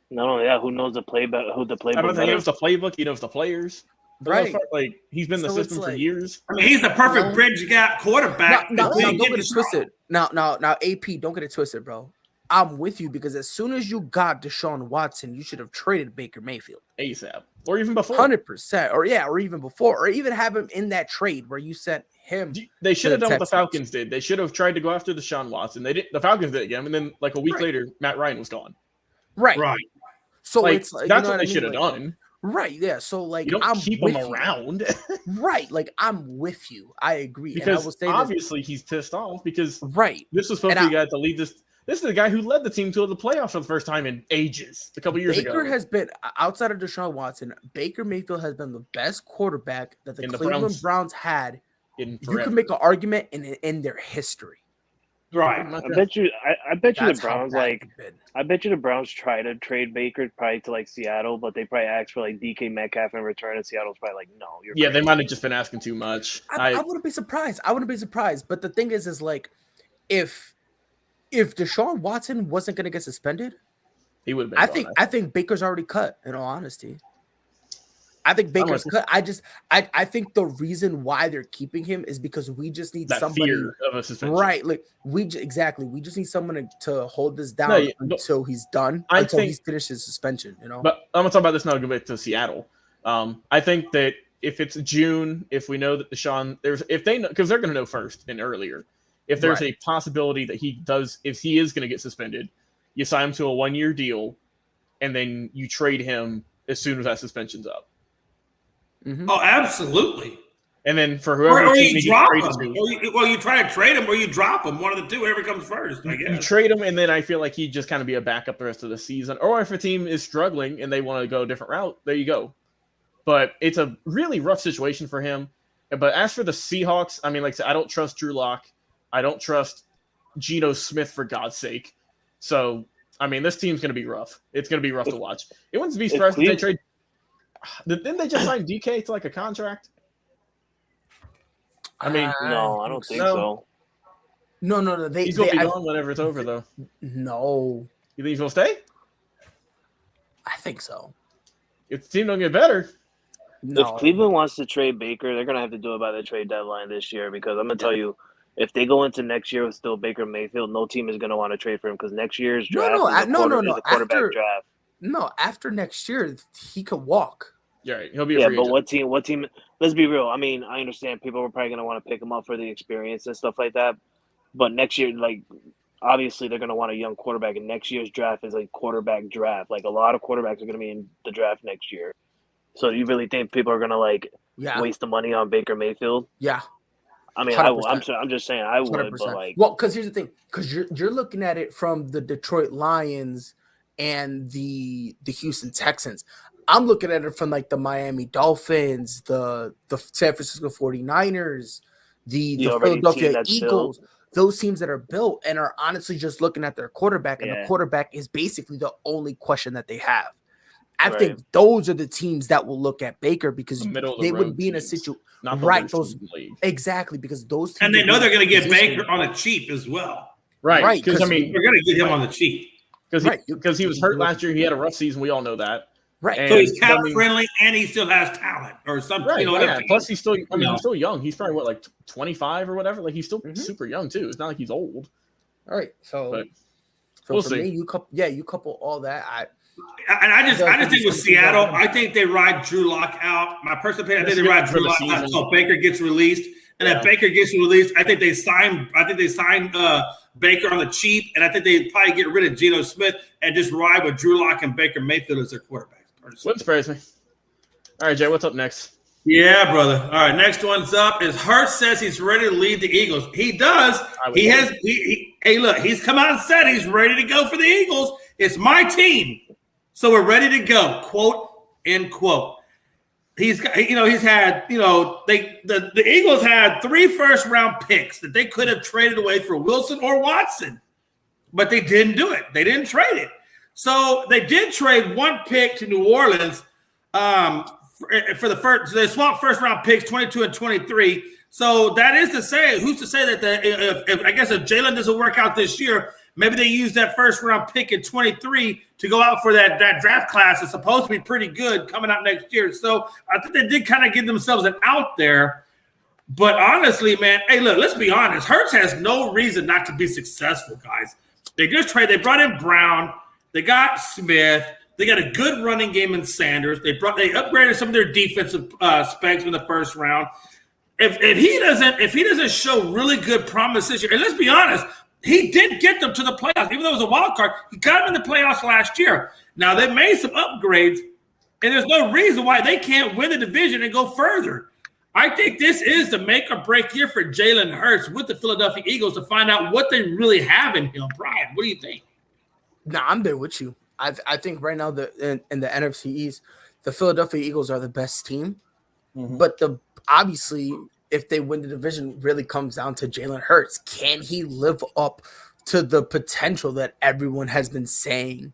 D: No, yeah, who knows the playbook? Who the
C: I don't
D: playbook?
C: think he knows the playbook. He knows the players. For the most
E: Right.
C: part, like he's been in the
E: So it's
C: system for
E: like-
C: years.
B: I mean, he's the perfect bridge gap quarterback.
E: Now,
B: If we
E: don't
B: get
E: get it
B: Deshaun.
E: twisted. Now, AP, don't get it twisted, bro. I'm with you because as soon as you got Deshaun Watson, you should have traded Baker Mayfield.
C: ASAP, or even before.
E: 100%, or even before, or even have him in that trade where you sent him.
C: They should have
E: to
C: done
E: the
C: what the
E: Texans.
C: Falcons did. They should have tried to go after Deshaun Watson. They didn't. The Falcons did it again, and then like a week
E: Right.
C: later, Matt Ryan was gone.
E: Right.
B: Right.
E: So
C: Like
E: it's like,
C: that's
E: you know
C: what they
E: I mean?
C: should have
E: Like,
C: done.
E: Right. Yeah. So like,
C: You don't
E: I'm
C: keep
E: with
C: him
E: you.
C: around
E: Right. Like I'm with you. I agree. and I
C: because
E: will say this.
C: obviously he's pissed off because
E: Right.
C: this was supposed
E: And
C: to be the guy to lead this. This is the guy who led the team to the playoffs for the first time in ages, a couple years
E: Baker
C: ago.
E: has been outside of Deshaun Watson. Baker Mayfield has been the best quarterback that the
C: In the
E: Cleveland Browns had.
C: in
E: You
C: forever.
E: can make an argument in their history.
B: Right.
D: I bet you the
E: That's how
D: Browns
E: bad
D: like.
E: they've been.
D: I bet you the Browns try to trade Baker probably to like Seattle, but they probably asked for like DK Metcalf in return, and Seattle's probably like, no, you're
C: Yeah, they
D: crazy.
C: might have just been asking too much.
E: I wouldn't be surprised. I wouldn't be surprised. But the thing is like, if Deshaun Watson wasn't going to get suspended,
C: He would have been.
E: I think Baker's already cut. In all honesty, I think Baker's cut. I think the reason why they're keeping him is because we just need
C: that
E: somebody,
C: fear of a suspension.
E: right? Like we just need someone to hold this down
C: No,
E: until he's done,
C: I
E: until
C: think-
E: he's finished his suspension. You know,
C: But I'm gonna talk about this now. Go back to Seattle. I think that if it's June, if we know that if they know, because they're gonna know first and earlier, if there's
E: Right.
C: a possibility that if he is gonna get suspended, you sign him to a 1-year deal, and then you trade him as soon as that suspension's up,
E: Mhm.
B: Oh, absolutely.
C: and then for whoever
B: Or
C: team
B: you
C: that
B: drop
C: you
B: him.
C: trade to,
B: Well, you try to trade him, or you drop him. One of the two, whatever comes first. I
C: you
B: guess.
C: trade him, and then I feel like he'd just kind of be a backup the rest of the season. Or if a team is struggling and they want to go a different route, there you go. But it's a really rough situation for him. But as for the Seahawks, I mean, like I said, I don't trust Drew Lock. I don't trust Geno Smith, for God's sake. So, I mean, this team's going to be rough. It's going to be rough to watch. It wouldn't be surprised if they trade. Didn't they just sign DK to like a contract? I mean,
D: No, I don't think
C: No.
D: so.
E: No.
C: he's going to be gone whenever it's over, though.
E: No,
C: You think he's going to stay?
E: I think so.
C: If the team don't get better,
E: No,
D: If Cleveland wants to trade Baker, they're gonna have to do it by the trade deadline this year, because I'm gonna tell you, if they go into next year with still Baker Mayfield, no team is gonna want to trade for him, because next year's
E: No,
D: draft
E: no,
D: is a quarterback
E: After-
D: draft.
E: no. After next year, he could walk.
C: you're right. He'll be a
D: Yeah,
C: free
D: but
C: agent.
D: what team? Let's be real. I mean, I understand people are probably gonna want to pick him up for the experience and stuff like that, but next year, like, obviously they're gonna want a young quarterback, and next year's draft is a quarterback draft. Like, a lot of quarterbacks are gonna be in the draft next year. So you really think people are gonna
E: Yeah,
D: waste the money on Baker Mayfield?
E: yeah.
D: I mean,
E: 100%.
D: I'm just saying I would,
E: 100%.
D: but like,
E: Well, because here's the thing, because you're looking at it from the Detroit Lions and the Houston Texans. I'm looking at it from like the Miami Dolphins, the San Francisco 49ers, the
D: already
E: Philadelphia
D: team that's
E: Eagles, those teams that are built and are honestly just looking at their quarterback, and the
D: Yeah.
E: quarterback is basically the only question that they have. I
D: Right.
E: think those are the teams that will look at Baker because
C: The middle of the
E: they would
C: road
E: be in a
C: teams.
E: situation.
C: Not the
E: Right,
C: worst
E: those-
C: team in the league.
E: Exactly, because those teams
B: And they
E: will
B: know
E: be
B: they're
E: in a
B: going to get
E: position-
B: Baker on a cheap as well.
C: Right. Because, I mean,
B: They're going to get him on the cheap.
C: because he was hurt last year. He had a rough season. We all know that.
E: Right.
C: And-
B: So he's cap
C: I mean-
B: friendly, and he still has talent or something.
C: Right.
B: You know,
C: Yeah.
B: whatever.
C: Plus, he's still. I mean,
B: No.
C: he's still young. He's probably like 25 or whatever. Like he's still
E: Mhm.
C: super young too. It's not like he's old.
E: All right. So,
C: But
E: so
C: we'll
E: for
C: see.
E: me, you couple all that.
B: And I just think with
E: Something
B: Seattle,
E: like
B: I think they ride Drew Lock out. My personal opinion, I think
C: That's
B: they ride
C: good
B: Drew
C: for the
B: Lock out
C: season.
B: until Baker gets released. And
C: Yeah.
B: if Baker gets released, I think they sign Baker on the cheap, and I think they probably get rid of Geno Smith and just ride with Drew Lock and Baker Mayfield as their quarterbacks. Personally.
C: Wouldn't surprise me. All right, Jay. What's up next?
B: Yeah, brother. All right, next one's up is Hurts says he's ready to lead the Eagles. He does. He has. Hey, look, he's come out and said he's ready to go for the Eagles. It's my team, so we're ready to go. Quote end quote. He's had. The Eagles had 3 first-round picks that they could have traded away for Wilson or Watson, but they didn't do it. They didn't trade it. So they did trade 1 pick to New Orleans for the first. They swapped first round picks 22 and 23. So that is to say, who's to say that if I guess if Jalen doesn't work out this year, maybe they use that first round pick in 23 to go out for that draft class that's supposed to be pretty good coming out next year. So I think they did kind of give themselves an out there. But honestly, man, hey, look, let's be honest. Hurts has no reason not to be successful, guys. They brought in Brown, they got Smith, they got a good running game in Sanders. They upgraded some of their defensive specs in the first round. If he doesn't show really good promise this year, and let's be honest, he did get them to the playoffs, even though it was a wild card. He got them in the playoffs last year. Now they made some upgrades, and there's no reason why they can't win the division and go further. I think this is the make or break year for Jalen Hurts with the Philadelphia Eagles to find out what they really have in him. Brian, what do you think?
E: No, I'm there with you. I think right now in the NFC East, the Philadelphia Eagles are the best team. Mm-hmm. But obviously, if they win the division, really comes down to Jalen Hurts. Can he live up to the potential that everyone has been saying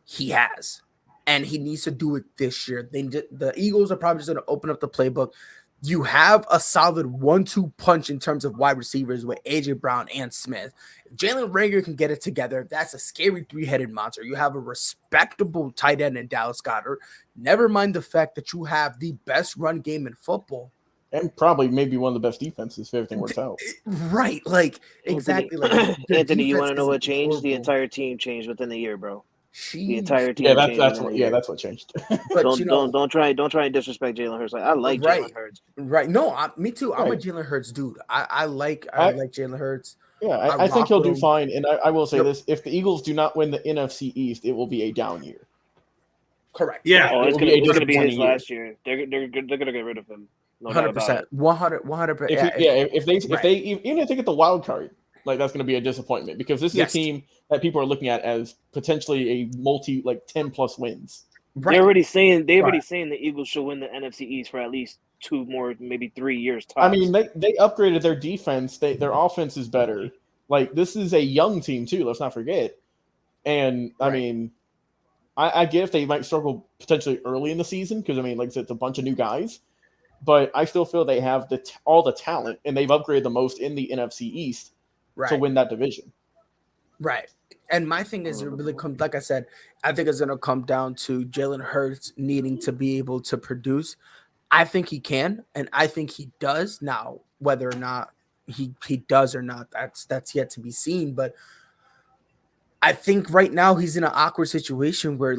E: he has? And he needs to do it this year. The Eagles are probably just going to open up the playbook. You have a solid 1-2 punch in terms of wide receivers with A.J. Brown and Smith. If Jalen Reagor can get it together, that's a scary three-headed monster. You have a respectable tight end in Dallas Goedert. Never mind the fact that you have the best run game in football.
C: And probably maybe one of the best defenses if everything works out.
E: Right, exactly.
D: Anthony, you want to know what changed? Horrible. The entire team changed within a year, bro. The entire team.
C: Yeah, that's what changed.
D: But don't try and disrespect Jalen Hurts. I like Jalen Hurts.
E: Right. No, me too. I'm a Jalen Hurts dude. I like Jalen Hurts.
C: Yeah, I think he'll do fine. And I will say this: if the Eagles do not win the NFC East, it will be a down year.
E: Correct.
D: Yeah, it's going to be his last year. They're going to get rid of him.
E: 100%. 100%.
C: If they even if they get the wild card, that's going to be a disappointment because this is a team that people are looking at as potentially a 10+ wins.
D: Right. They're already saying the Eagles should win the NFC East for at least 2 more, maybe 3 years. Tops.
C: I mean, they upgraded their defense. Their offense is better. This is a young team too. Let's not forget. And I mean, I get if they might struggle potentially early in the season because I mean, like I said, it's a bunch of new guys. But I still feel they have all the talent, and they've upgraded the most in the NFC East to win that division.
E: Right. And my thing is, it really comes, like I said, I think it's going to come down to Jalen Hurts needing to be able to produce. I think he can, and I think he does. Now, whether or not he does or not, that's yet to be seen. But I think right now he's in an awkward situation where,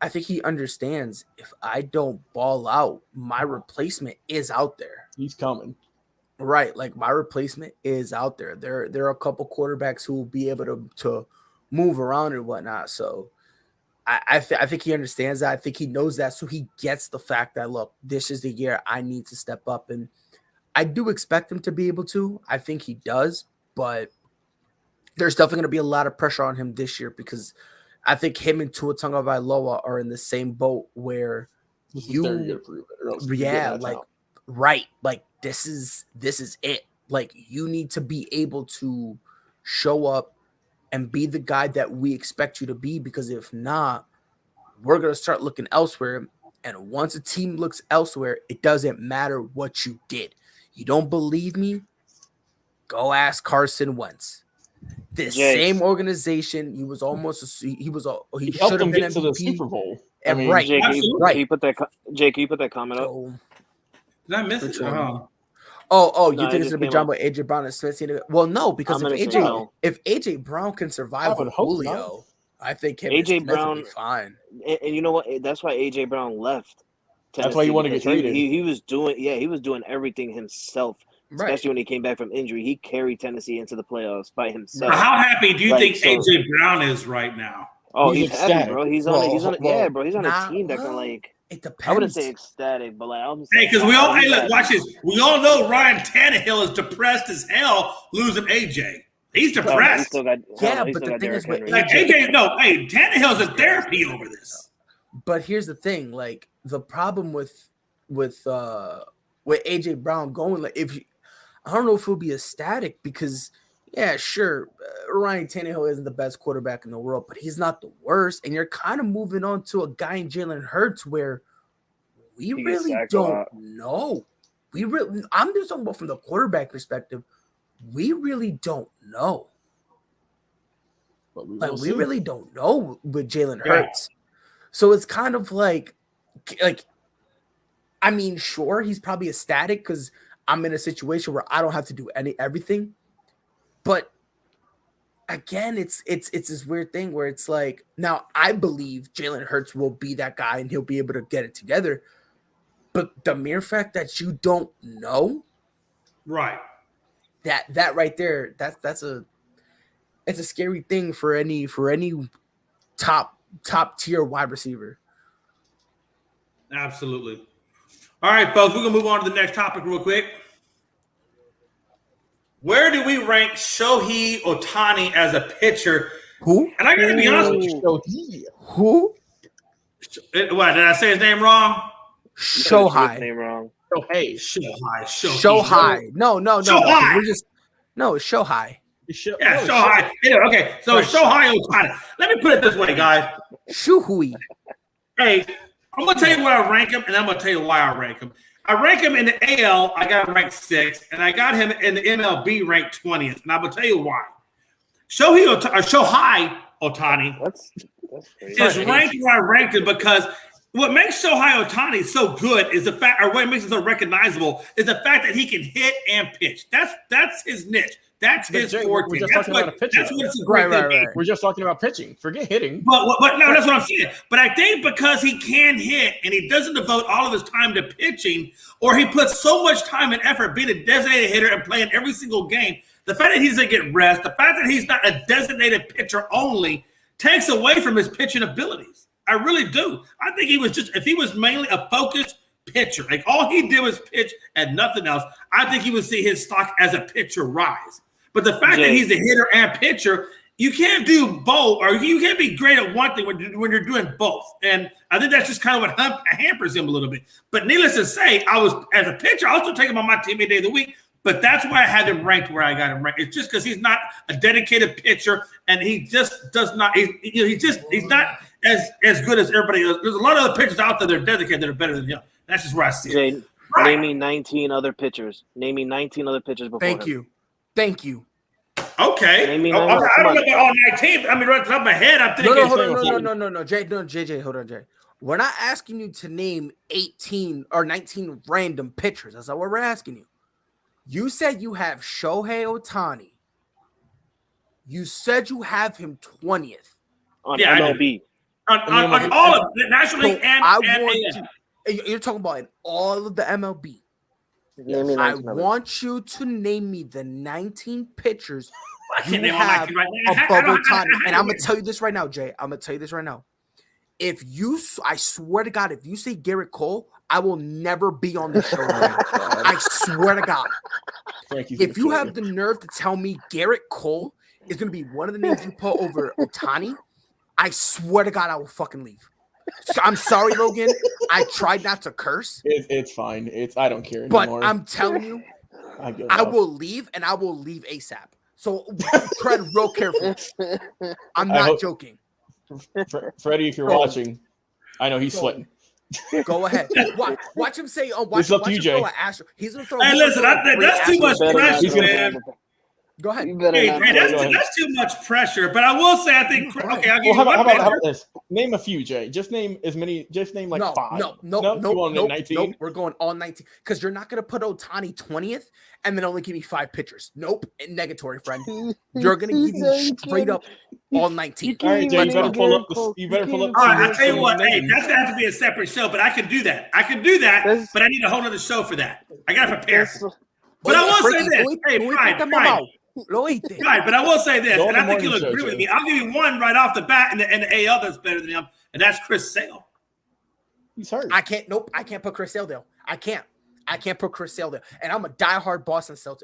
E: I think he understands if I don't ball out, my replacement is out there.
C: He's coming.
E: Right. My replacement is out there. There are a couple quarterbacks who will be able to move around and whatnot. So I think he understands that. I think he knows that. So he gets the fact that, look, this is the year I need to step up. And I do expect him to be able to. I think he does. But there's definitely going to be a lot of pressure on him this year because I think him and Tua Tagovailoa are in the same boat where this is it. You need to be able to show up and be the guy that we expect you to be because if not, we're going to start looking elsewhere. And once a team looks elsewhere, it doesn't matter what you did. You don't believe me? Go ask Carson Wentz. Same organization. He was almost. He
C: helped them get to the Super Bowl.
E: And
D: Jay, can you put that comment up?
B: Did I miss it?
E: You think it's gonna be John with AJ Brown and Smith? Well, no, because if AJ Brown can survive with Julio, I think AJ Brown will be fine.
D: And you know what? That's why AJ Brown left.
C: Tennessee, that's why you want to get traded.
D: He was doing everything himself. Especially when he came back from injury, he carried Tennessee into the playoffs by himself.
B: How happy do you think AJ Brown is right now?
D: Oh, he's happy, bro. He's on a team that can
E: It depends.
D: I wouldn't say ecstatic, but
B: because watch this. We all know Ryan Tannehill is depressed as hell losing AJ. He's depressed.
E: But the thing is with
B: AJ, Tannehill's in therapy over this.
E: But here's the thing: the problem with AJ Brown going, I don't know if he'll be ecstatic because, Ryan Tannehill isn't the best quarterback in the world, but he's not the worst. And you're kind of moving on to a guy in Jalen Hurts where we really don't know. I'm just talking about from the quarterback perspective. We really don't know. We really don't know with Jalen Hurts. So it's kind of like, I mean, sure, he's probably ecstatic because I'm in a situation where I don't have to do everything. But again, it's this weird thing where it's like, now I believe Jalen Hurts will be that guy and he'll be able to get it together. But the mere fact that you don't know,
B: right?
E: That right there, it's a scary thing for any top tier wide receiver.
B: Absolutely. All right, folks, we're gonna move on to the next topic real quick. Where do we rank Shohei Ohtani as a pitcher?
E: Who?
B: And I gotta be honest with you.
E: Who?
B: What, did I say his name wrong?
E: Shohei.
D: Name wrong.
E: Shohei. No.
B: Shohei.
E: It's Shohei.
B: Shohei. Okay, so it's Shohei Ohtani. Let me put it this way, guys.
E: Shuhui.
B: Hey, I'm going to tell you where I rank him, and I'm going to tell you why I rank him. I rank him in the AL, I got him ranked 6th, and I got him in the MLB ranked 20th, and I'm going to tell you why. Shohei Ohtani
D: That's
B: is ranked where I ranked him because what makes Shohei Ohtani so good is the fact, or what makes him so recognizable, is the fact that he can hit and pitch. That's his niche. That's his forte.
C: We're just talking about a pitcher.
E: Right.
C: We're just talking about pitching. Forget hitting.
B: But no, that's what I'm saying. But I think because he can hit and he doesn't devote all of his time to pitching, or he puts so much time and effort being a designated hitter and playing every single game, the fact that he doesn't get rest, the fact that he's not a designated pitcher only, takes away from his pitching abilities. I really do. I think if he was mainly a focused pitcher, like all he did was pitch and nothing else, I think you would see his stock as a pitcher rise. But the fact that he's a hitter and pitcher, you can't do both, or you can't be great at one thing when you're doing both. And I think that's just kind of what hampers him a little bit. But needless to say, as a pitcher, I was still taking him on my team 8 days a week. But that's why I had him ranked where I got him ranked. It's just because he's not a dedicated pitcher, and he just does not. He's not as good as everybody else. There's a lot of other pitchers out there that are dedicated that are better than him. That's just where I see it.
D: Name me 19 other pitchers. Name me 19 other pitchers before him.
E: Thank you.
B: Okay. I don't know about all 19. I mean, right off the top of my head, I'm thinking.
E: No. JJ, hold on, Jay. We're not asking you to name 18 or 19 random pitchers. That's not what we're asking you. You said you have Shohei Ohtani. You said you have him 20th.
D: On MLB.
B: On all of the National League and
E: you're talking about in all of the MLB. I want you to name me the 19 pitchers you have above Ohtani. And I'm going to tell you this right now, Jay. I swear to God, if you say Garrett Cole, I will never be on the show again. I swear to God. If you have the nerve to tell me Garrett Cole is going to be one of the names you put over Ohtani, I swear to God, I will fucking leave. So I'm sorry, Logan. I tried not to curse.
C: It's fine. I don't care anymore.
E: But I'm telling you, I will leave, and I will leave ASAP. So tread real careful. I'm not joking.
C: Freddie, if you're watching, I know he's sweating.
E: Go ahead. Watch him say,
C: it's up to you, Jay.
E: He's going to throw.
B: Hey, listen, that's too much pressure, man.
E: Go ahead.
B: That's too much pressure. But I will say, I think. Okay, I'll give you
C: how
B: one.
C: about this? Name a few, Jay. Just name as many. Just name like 5.
E: No. We're going all 19 because you're not going to put Ohtani 20th and then only give me 5 pitchers. Nope, negatory, friend. You're going to give me straight up all 19.
C: All right, Jay, you better pull up. All
B: right, I tell you what. Hey, that's going to have to be a separate show, but I can do that. But I need a whole other show for that. I got to prepare. But I will say this. Hey, Brian. Right, but I will say this, and I think you'll agree with me. I'll give you one right off the bat in the AL that's better than him, and that's Chris Sale.
C: He's hurt.
E: I can't put Chris Sale there. I can't put Chris Sale there. And I'm a diehard Boston Celtics.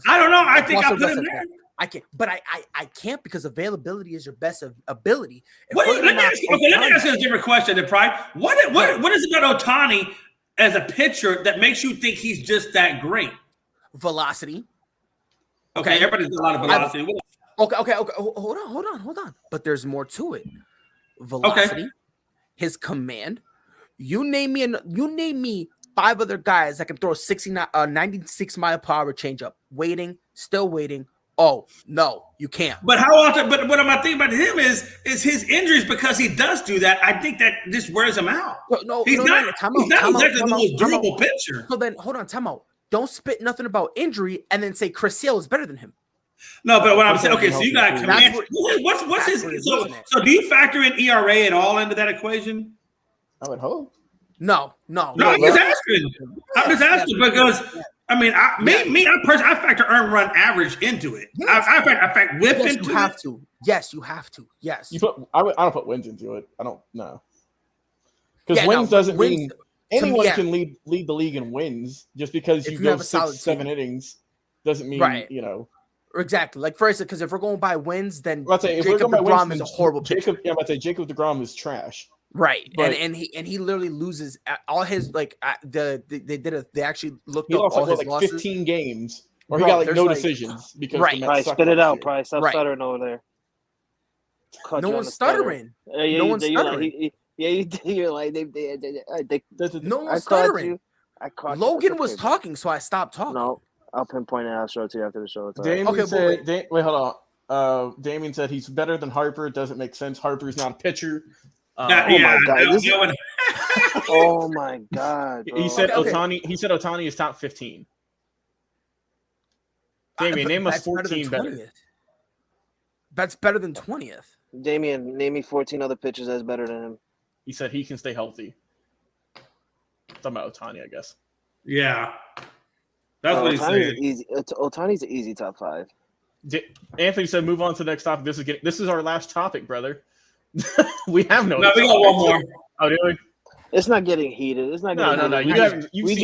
B: I don't know. I think I put him there.
E: I can't, but I can't because availability is your best ability.
B: Let me ask you a different question, then, Pride. What is it about Ohtani as a pitcher that makes you think he's just that great?
E: Velocity.
B: Okay, everybody's got a lot of velocity.
E: Okay. Hold on. But there's more to it. Velocity, his command. You name me 5 other guys that can throw 96 mile per hour changeup. Waiting, still waiting. Oh no, you can't.
B: But how often? But what I'm thinking about him is his injuries, because he does do that. I think that just wears him out.
E: No,
B: he's not exactly the most durable pitcher.
E: So then, hold on, time out. Don't spit nothing about injury and then say Chris Sale is better than him.
B: No, but what I'm saying, okay, so you got command. What's his? So do you factor in ERA at all into that equation?
C: I would hope.
E: No.
B: I'm just asking. I'm just asking because I mean, I factor earned run average into it.
E: Yes.
B: I factor whip into it.
E: You have to. Yes, you have to. Yes.
C: I don't put wins into it. I don't know. Because wins doesn't mean anyone can lead the league in wins. Just because you go 6-7 innings doesn't mean you know.
E: Exactly. Like for instance, because if we're going by wins, then
C: Jacob DeGrom is a horrible pitcher. Jacob DeGrom is trash.
E: Right, but, and he literally loses all his they actually looked
C: up all his losses. 15 games, or he got no decisions because
D: Price spit it out. Price, stop stuttering over there.
E: No one's stuttering. No one's stuttering.
D: You're like they.
E: No one's stuttering. Logan was talking, so I stopped talking.
D: No, I'll pinpoint it. I'll show it to you after the show.
C: Damien said, wait, hold on. Damien said he's better than Harper. It doesn't make sense. Harper's not a pitcher.
D: Oh my god! Oh my god! Bro.
C: He said Ohtani. He said Ohtani is top 15. Damien, name us 14 better.
E: That's better than 20th.
D: Damien, name me 14 other pitchers that's better than him.
C: He said he can stay healthy. Talking about Ohtani, I guess.
B: Yeah, that's what he said.
D: Ohtani's an easy top 5.
C: Anthony said, "Move on to the next topic." This is our last topic, brother. We have no.
B: No, we got one more.
C: Oh, do we?
D: It's not getting heated. It's not.
C: No.
D: We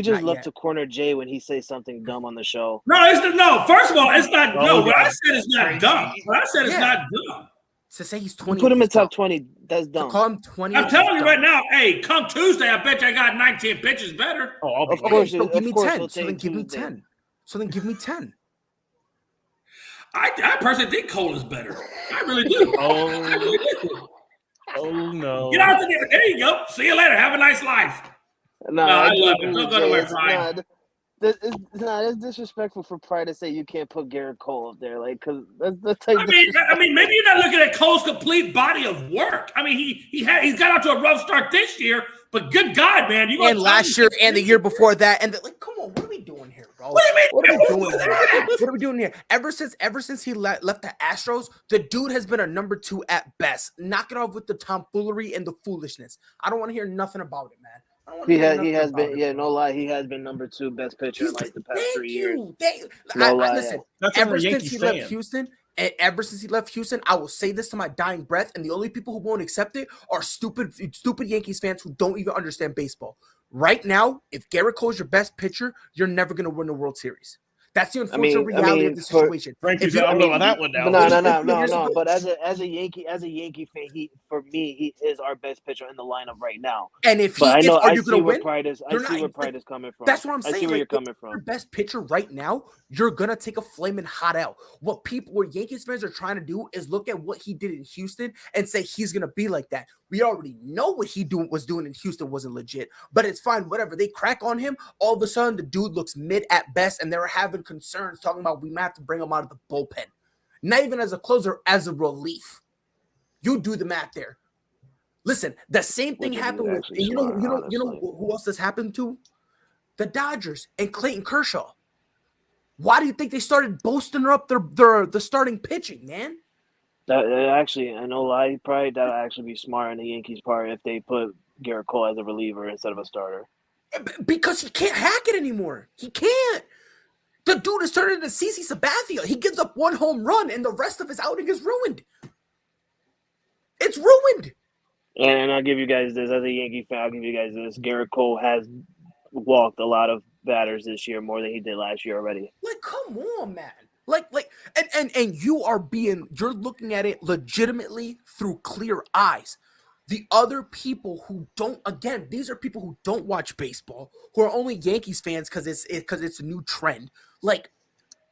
D: just love to corner Jay when he says something dumb on the show.
B: No. First of all, it's not. What I said is not dumb. What I said is not dumb.
E: To say he's 20,
D: put him in top 20. That's dumb.
E: To call him 20.
B: I'm telling you right now. Hey, come Tuesday, I bet you I got 19 pitches better.
C: Oh,
E: of course. So give me 10. So then give me 10. So then give me 10.
B: I personally think Cole is better. I really do.
C: Oh no!
B: Get out there. There you go. See you later. Have a nice life.
D: No,
B: I love it. Don't go nowhere, Brian.
D: It's disrespectful for Pride to say you can't put Garrett Cole up there, like, because that's like.
B: I mean, maybe you're not looking at Cole's complete body of work. I mean, he's got out to a rough start this year, but good God, man,
E: and last year and the year before that, and come on, what are we doing here, bro? What are we doing here? Ever since he left the Astros, the dude has been a number 2 at best. Knock it off with the tomfoolery and the foolishness. I don't want to hear nothing about it, man.
D: He has been, no lie, he has been number 2 best pitcher in like the past 3 years.
E: Listen, ever since he left Houston, I will say this to my dying breath, and the only people who won't accept it are stupid Yankees fans who don't even understand baseball. Right now, if Garrett Cole's your best pitcher, you're never going to win the World Series. That's the unfortunate reality of the situation.
C: Frankie's don't know about that one now.
D: No. But as a Yankee fan, he is our best pitcher in the lineup right now.
E: And if
D: I see
E: where
D: Pride is coming from.
E: That's what I'm saying.
D: I see where you're coming from.
E: Your best pitcher right now, you're gonna take a flaming hot L. What Yankees fans are trying to do is look at what he did in Houston and say he's gonna be like that. We already know what he was doing in Houston wasn't legit, but it's fine. Whatever. They crack on him. All of a sudden, the dude looks mid at best, and they were having concerns talking about we might have to bring him out of the bullpen. Not even as a closer, as a relief. You do the math there. Listen, the same thing happened with you know who else this happened to? The Dodgers and Clayton Kershaw. Why do you think they started boasting up the starting pitching, man?
D: That actually, I know lie, probably that'll actually be smart on the Yankees' part if they put Garrett Cole as a reliever instead of a starter.
E: Because he can't hack it anymore. He can't. The dude is turning into CC Sabathia. He gives up 1 home run, and the rest of his outing is ruined. It's ruined.
D: And I'll give you guys this. As a Yankee fan, I'll give you guys this. Garrett Cole has walked a lot of batters this year, more than he did last year already.
E: Like, come on, man. And you're looking at it legitimately through clear eyes. The other people who don't, again, these are people who don't watch baseball, who are only Yankees fans because it's a new trend. Like,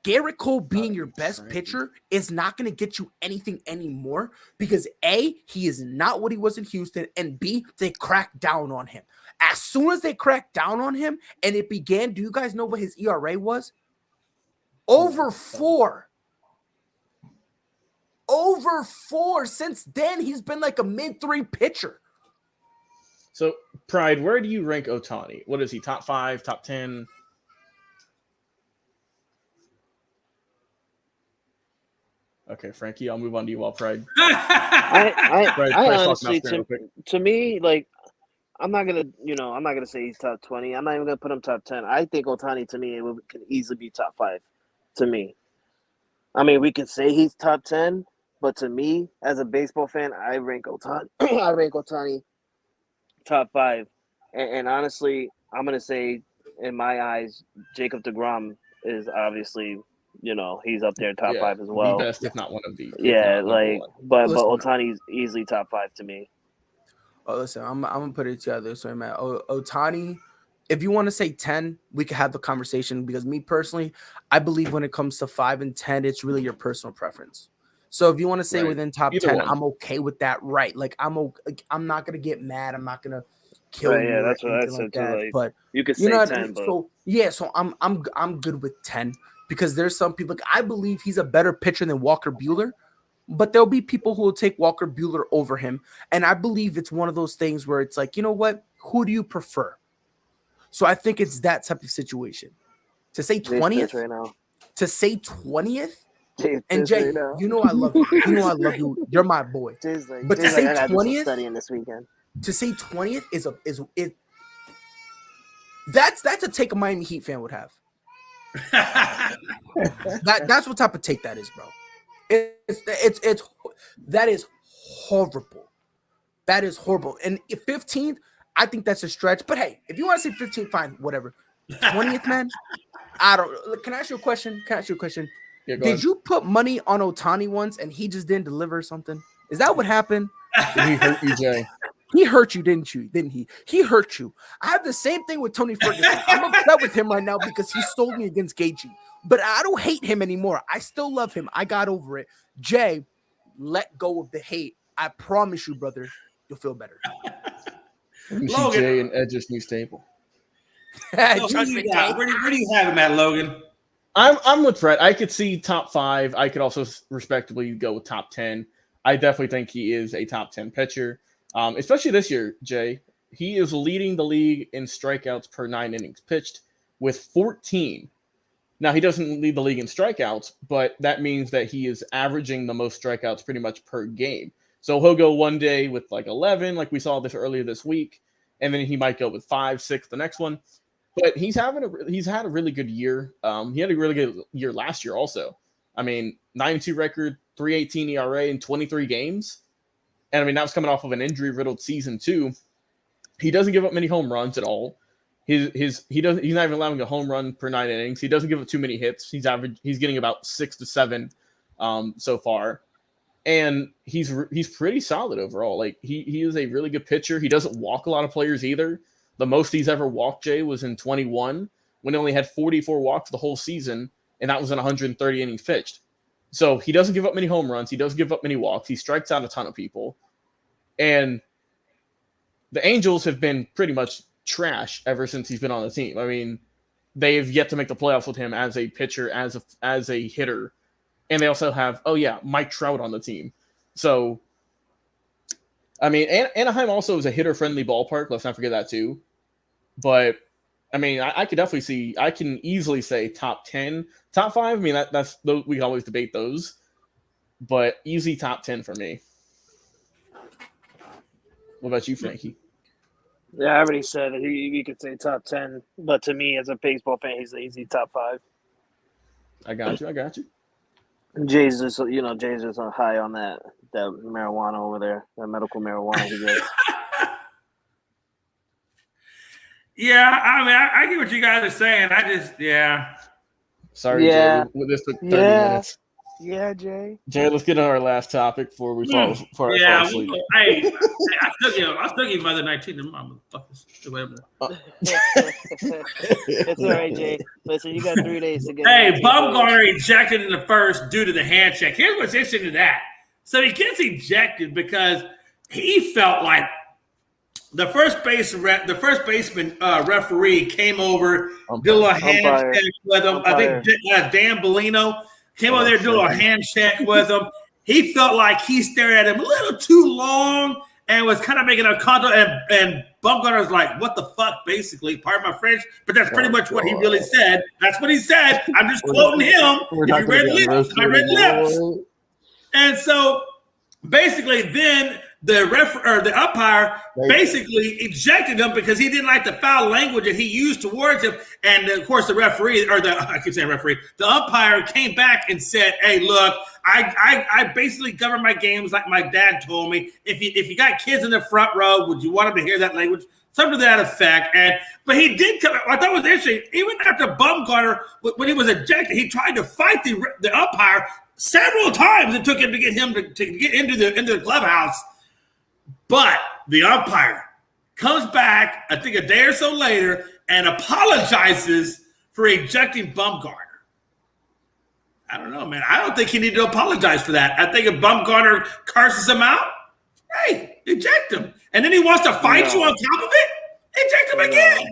E: Garrett Cole being your best pitcher is not going to get you anything anymore because A, he is not what he was in Houston, and B, they cracked down on him. As soon as they cracked down on him and it began, do you guys know what his ERA was? Over 4. Over 4. Since then, he's been like a mid-3 pitcher.
C: So, Pride, where do you rank Ohtani? What is he, top 5, top 10? Okay, Frankie, I'll move on to you while Pride.
D: I honestly, to me, like, I'm not gonna say he's top 20. I'm not even gonna put him top 10. I think Ohtani, to me, can easily be top 5. To me, I mean, we could say he's top 10, but to me, as a baseball fan, I rank Ohtani. I rank Ohtani top 5, and honestly, I'm gonna say, in my eyes, Jacob deGrom is obviously. He's up there top 5 as well.
C: The best, if not one of the.
D: Yeah, but Ohtani's easily top 5 to me.
E: Oh, listen, I'm gonna put it together this way, man. Ohtani, if you want to say 10, we can have the conversation because me personally, I believe when it comes to 5 and 10, it's really your personal preference. So if you want to say within top 10, I'm okay with that, right? Like I'm not gonna get mad. I'm not gonna kill you.
D: Yeah, that's what I said too. Like, but you could say 10.
E: So I'm good with 10. Because there's some people, I believe he's a better pitcher than Walker Buehler, but there'll be people who will take Walker Buehler over him. And I believe it's one of those things where it's like, you know what? Who do you prefer? So I think it's that type of situation. To say 20th,
D: right now.
E: To say 20th, and Jay, right you know I love you. You know I love you. You're my boy. But to say 20th,
D: studying this weekend.
E: To say 20th that's a take a Miami Heat fan would have. That's what type of take that is, bro. That is horrible. That is horrible. And 15th, I think that's a stretch. But hey, if you want to say 15th, fine, whatever. 20th, man. I don't. Can I ask you a question?
C: Yeah,
E: Did you put money on Ohtani once and he just didn't deliver something? Is that what happened?
C: Did he hurt you, Jay?
E: He hurt you, didn't he? He hurt you. I have the same thing with Tony Ferguson. I'm upset with him right now because he stole me against Gaethje. But I don't hate him anymore. I still love him. I got over it. Jay, let go of the hate. I promise you, brother, you'll feel better.
C: Logan. Jay and Edge's new stable.
B: Where do you have him at, Logan?
C: I'm with Fred. I could see top 5. I could also respectably go with top 10. I definitely think he is a top 10 pitcher. Especially this year, Jay. He is leading the league in strikeouts per 9 innings pitched with 14. Now, he doesn't lead the league in strikeouts, but that means that he is averaging the most strikeouts pretty much per game. So he'll go one day with like 11, like we saw this earlier this week, and then he might go with 5, 6 the next one. But he's had a really good year. He had a really good year last year also. I mean, 9-2 record, 3.18 ERA in 23 games. And I mean, that was coming off of an injury-riddled season too. He doesn't give up many home runs at all. He's not even allowing a home run per 9 innings. He doesn't give up too many hits. He's getting about 6 to 7 so far. And he's pretty solid overall. Like he is a really good pitcher. He doesn't walk a lot of players either. The most he's ever walked, Jay, was in 21 when he only had 44 walks the whole season, and that was in 130 innings pitched. So he doesn't give up many home runs. He doesn't give up many walks. He strikes out a ton of people. And the Angels have been pretty much trash ever since he's been on the team. I mean, they have yet to make the playoffs with him as a pitcher, as a hitter. And they also have, Mike Trout on the team. So, I mean, Anaheim also is a hitter-friendly ballpark. Let's not forget that too. But, I mean, I could definitely see, I can easily say top 10. Top 5, I mean, that's we can always debate those. But easy top 10 for me. What about you, Frankie?
D: Yeah, I already said that he could say top 10. But to me, as a baseball fan, he's the easy top 5.
C: I got you.
D: Jay's just high on that marijuana over there, that medical marijuana he gets.
B: Yeah, I mean, I get what you guys are saying. Sorry,
D: yeah.
C: Jay. This took 30 minutes.
D: Yeah, Jay.
C: Jay, let's get on our last topic before we fall before I fall asleep.
B: Hey, I still give Mother 19 to motherfuckers. Whatever.
D: It's all right, Jay. Listen, you got 3 days to get.
B: Hey, Bumgarner ejected in the first due to the hand check. Here's what's interesting to that. So he gets ejected because he felt like the first baseman referee came over, did a little hand check with him. I think Dan Bellino came over there, did a little hand check with him. He felt like he stared at him a little too long and was kind of making a contact. And Bumgarner's like, "What the fuck?" Basically, pardon my French, but that's pretty much what he really said. That's what he said. I'm just quoting him. If you read lips, I read lips. And so basically, then the umpire basically ejected him because he didn't like the foul language that he used towards him. And of course, the umpire came back and said, "Hey, look, I basically govern my games like my dad told me. If you got kids in the front row, would you want them to hear that language?" Something to that effect. But he did come. I thought it was interesting. Even after Bumgarner, when he was ejected, he tried to fight the umpire several times. It took him to get into the clubhouse. But the umpire comes back, I think a day or so later, and apologizes for ejecting Bumgarner. I don't know, man. I don't think he needed to apologize for that. I think if Bumgarner curses him out, hey, eject him. And then he wants to fight you on top of it, eject him again.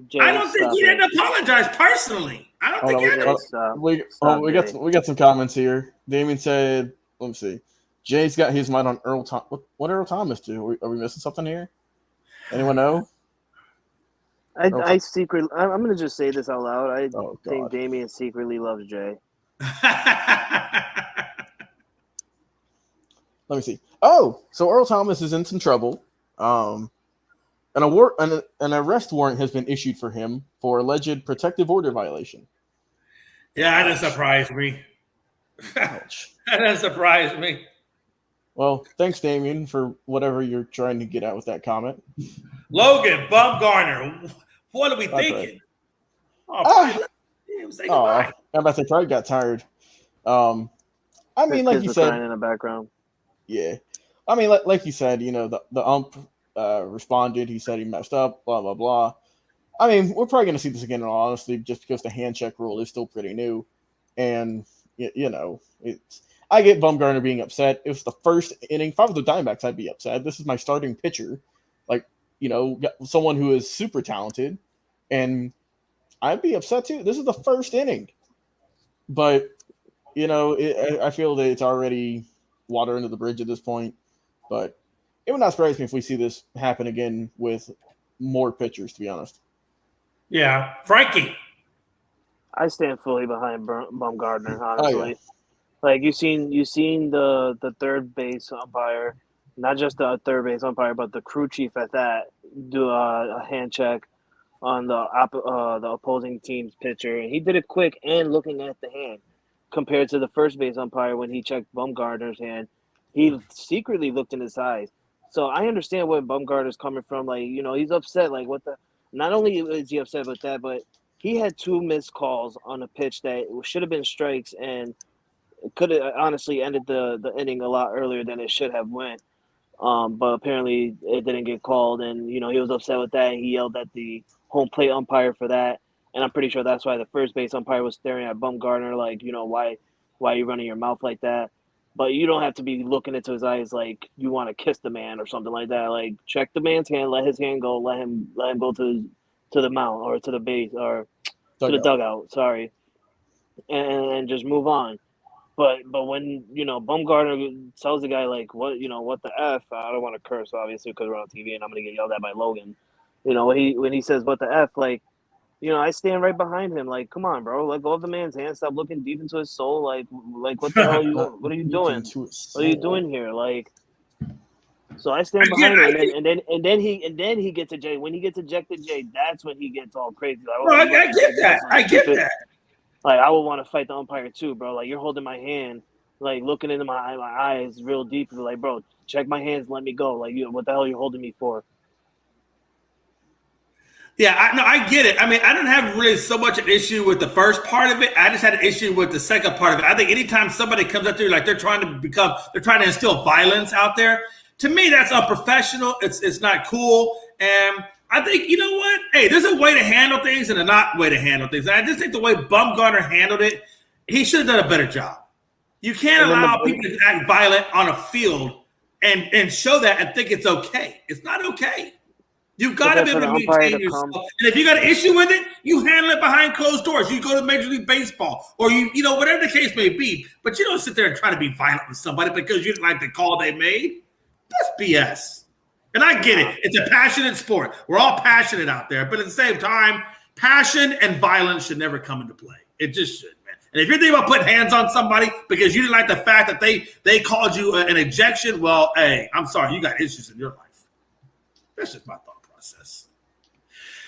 B: Jay, I don't think he didn't apologize personally. I don't think he did.
C: We got some comments here. Damien said, let me see. Jay's got his mind on Earl Thomas. What Earl Thomas do? Are we missing something here? Anyone know?
D: I secretly, I'm going to just say this out loud. I think Damien secretly loves Jay.
C: Let me see. Oh, so Earl Thomas is in some trouble. An arrest warrant has been issued for him for alleged protective order violation.
B: Yeah, that doesn't surprise me. That doesn't surprise me.
C: Well, thanks, Damien, for whatever you're trying to get at with that comment.
B: Logan, Bumgarner, what are we thinking?
C: I'm about to say probably got tired. I mean, like you said,
D: in the background.
C: Yeah, I mean, like you said, the ump responded. He said he messed up. Blah blah blah. I mean, we're probably going to see this again, in all honesty, just because the hand check rule is still pretty new, and it's. I get Bumgarner being upset. It was the first inning. If I was the Diamondbacks, I'd be upset. This is my starting pitcher, someone who is super talented, and I'd be upset too. This is the first inning, but I feel that it's already water under the bridge at this point. But it would not surprise me if we see this happen again with more pitchers, to be honest.
B: Yeah, Frankie.
D: I stand fully behind Bumgarner, honestly.
C: Oh, yeah.
D: Like you seen the third base umpire, not just the third base umpire, but the crew chief at that, do a hand check on the opposing team's pitcher, and he did it quick and looking at the hand, compared to the first base umpire when he checked Bumgarner's hand, he secretly looked in his eyes. So I understand where Bumgarner's coming from. Like he's upset. Like what the? Not only is he upset with that, but he had 2 missed calls on a pitch that should have been strikes and could have honestly ended the inning a lot earlier than it should have went. But apparently it didn't get called, and he was upset with that. He yelled at the home plate umpire for that, and I'm pretty sure that's why the first base umpire was staring at Bumgarner like, why are you running your mouth like that? But you don't have to be looking into his eyes like you want to kiss the man or something like that. Like check the man's hand, let his hand go, let him go to the mound or to the base or to the dugout. Sorry, and just move on. But when Bumgarner tells the guy like what the F, I don't want to curse obviously because we're on TV and I'm gonna get yelled at by Logan. When he says what the F, like I stand right behind him. Like, come on, bro, let go of the man's hand. Stop looking deep into his soul. Like what the hell what are you doing? What are you doing here? Like, so I stand behind him, and then he gets to Jay. When he gets ejected, Jay, that's when he gets all crazy. Like,
B: I get that. I get that.
D: Like, I would want to fight the umpire too, bro. Like, you're holding my hand, like looking into my eyes real deep, and like, bro, check my hands, let me go. Like, what the hell are you holding me for?
B: Yeah, I get it. I mean, I don't have really so much an issue with the first part of it. I just had an issue with the second part of it. I think anytime somebody comes up to you like they're trying to instill violence out there, to me, that's unprofessional. It's not cool. And I think, you know what? Hey, there's a way to handle things and a not way to handle things. And I just think the way Bumgarner handled it, he should have done a better job. You can't allow people to act violent on a field and show that and think it's okay. It's not okay. You've got to be able to maintain yourself. And if you got an issue with it, you handle it behind closed doors. You go to Major League Baseball or you know, whatever the case may be. But you don't sit there and try to be violent with somebody because you didn't like the call they made. That's BS. And I get it. It's a passionate sport. We're all passionate out there. But at the same time, passion and violence should never come into play. It just should, man. And if you're thinking about putting hands on somebody because you didn't like the fact that they called you an ejection, well, hey, I'm sorry. You got issues in your life. That's just my thought process.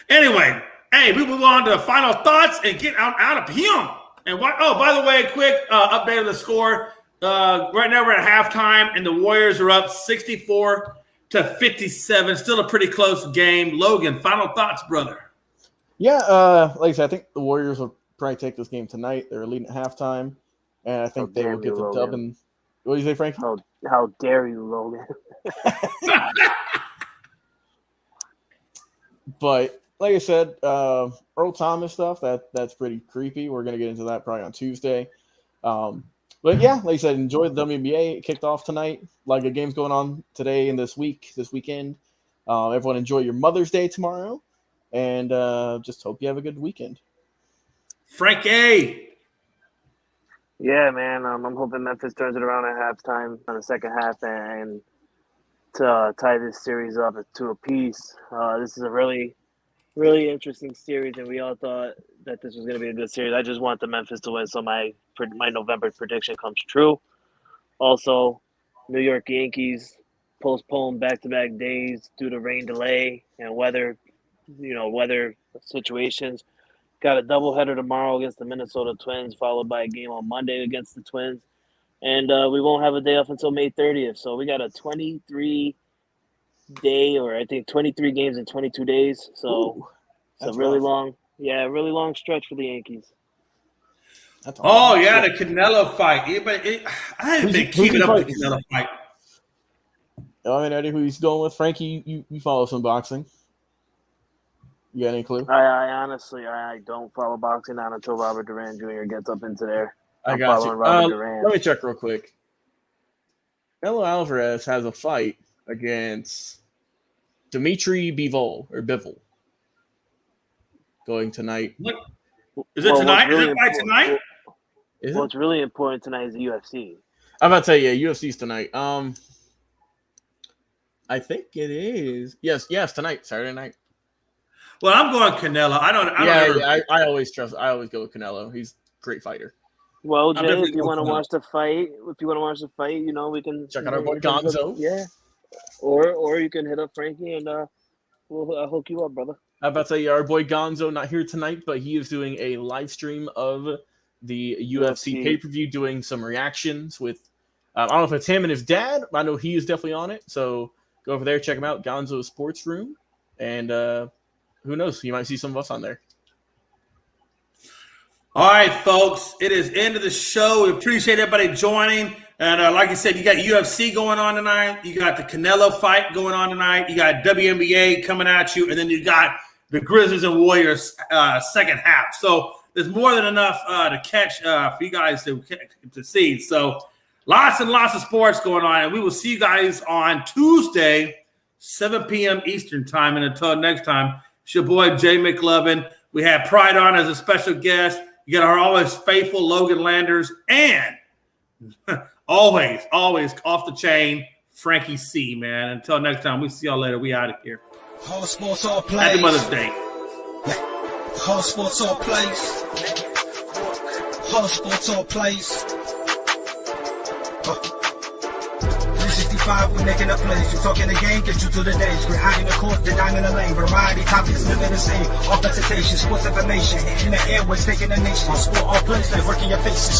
B: Anyway, hey, we move on to final thoughts and get out of here. And by the way, quick update of the score. Right now we're at halftime, and the Warriors are up 64-57. Still a pretty close game. Logan, final thoughts, brother.
C: Yeah, like I said, I think the Warriors will probably take this game tonight. They're leading at halftime, and I think they will get the dub. And what do you say, Frank?
D: How dare you, Logan?
C: But like I said, Earl Thomas stuff, that's pretty creepy. We're going to get into that probably on Tuesday. But yeah, like I said, enjoy the WNBA. It kicked off tonight. Like the game's going on today and this weekend. Everyone enjoy your Mother's Day tomorrow. And just hope you have a good weekend.
B: Frankie.
D: Yeah, man. I'm hoping Memphis turns it around at halftime on the second half and to tie this series up to a piece. This is a really, really interesting series, and we all thought that this was going to be a good series. I just want the Memphis to win, so my November prediction comes true. Also, New York Yankees postponed back-to-back days due to rain delay and weather situations. Got a doubleheader tomorrow against the Minnesota Twins, followed by a game on Monday against the Twins. And we won't have a day off until May 30th. So we got a 23-day, or I think 23 games in 22 days. So it's a really long stretch for the Yankees.
B: The Canelo fight. I haven't been keeping up with the Canelo fight.
C: I mean, idea who he's going with. Frankie, you follow some boxing. You got any clue?
D: I honestly don't follow boxing not until Robert Duran Jr. gets up into there.
C: I got you. Let me check real quick. Canelo Alvarez has a fight against Dimitri Bivol going tonight.
B: Is it tonight? Is it fight tonight?
D: What's really important tonight is the UFC.
C: I'm about to tell you, yeah, UFC's tonight. I think it is. Yes, tonight, Saturday night.
B: Well, I'm going Canelo. I
C: always go with Canelo. He's a great fighter.
D: Well, Jay, if you want to watch the fight, you know, we can
C: check out our boy Gonzo.
D: Yeah, or you can hit up Frankie and we'll hook you up, brother.
C: I'm about to say our boy Gonzo not here tonight, but he is doing a live stream of the UFC pay-per-view, doing some reactions with. I don't know if it's him and his dad. I know he is definitely on it, so go over there, check him out, Gonzo's Sports Room, and who knows, you might see some of us on there.
B: All right, folks, it is end of the show. We appreciate everybody joining. And like I said, you got UFC going on tonight. You got the Canelo fight going on tonight. You got WNBA coming at you. And then you got the Grizzlies and Warriors second half. So there's more than enough to catch for you guys to see. So lots and lots of sports going on. And we will see you guys on Tuesday, 7 p.m. Eastern time. And until next time, it's your boy, Jay McLovin. We have Pride on as a special guest. You got our always faithful Logan Landers, and always off the chain, Frankie C, man. Until next time, we see y'all later. We out of here.
A: All sports, all plays.
B: Happy Mother's Day.
A: All sports, all plays. All sports, all plays. 365, we making a plays. You talking the game, get you to the days. We're high in the court, the dime in the lane. Variety, topics, living the same. All presentation, sports information. In the airways, taking the nation. All sport, all plays, like working your faces.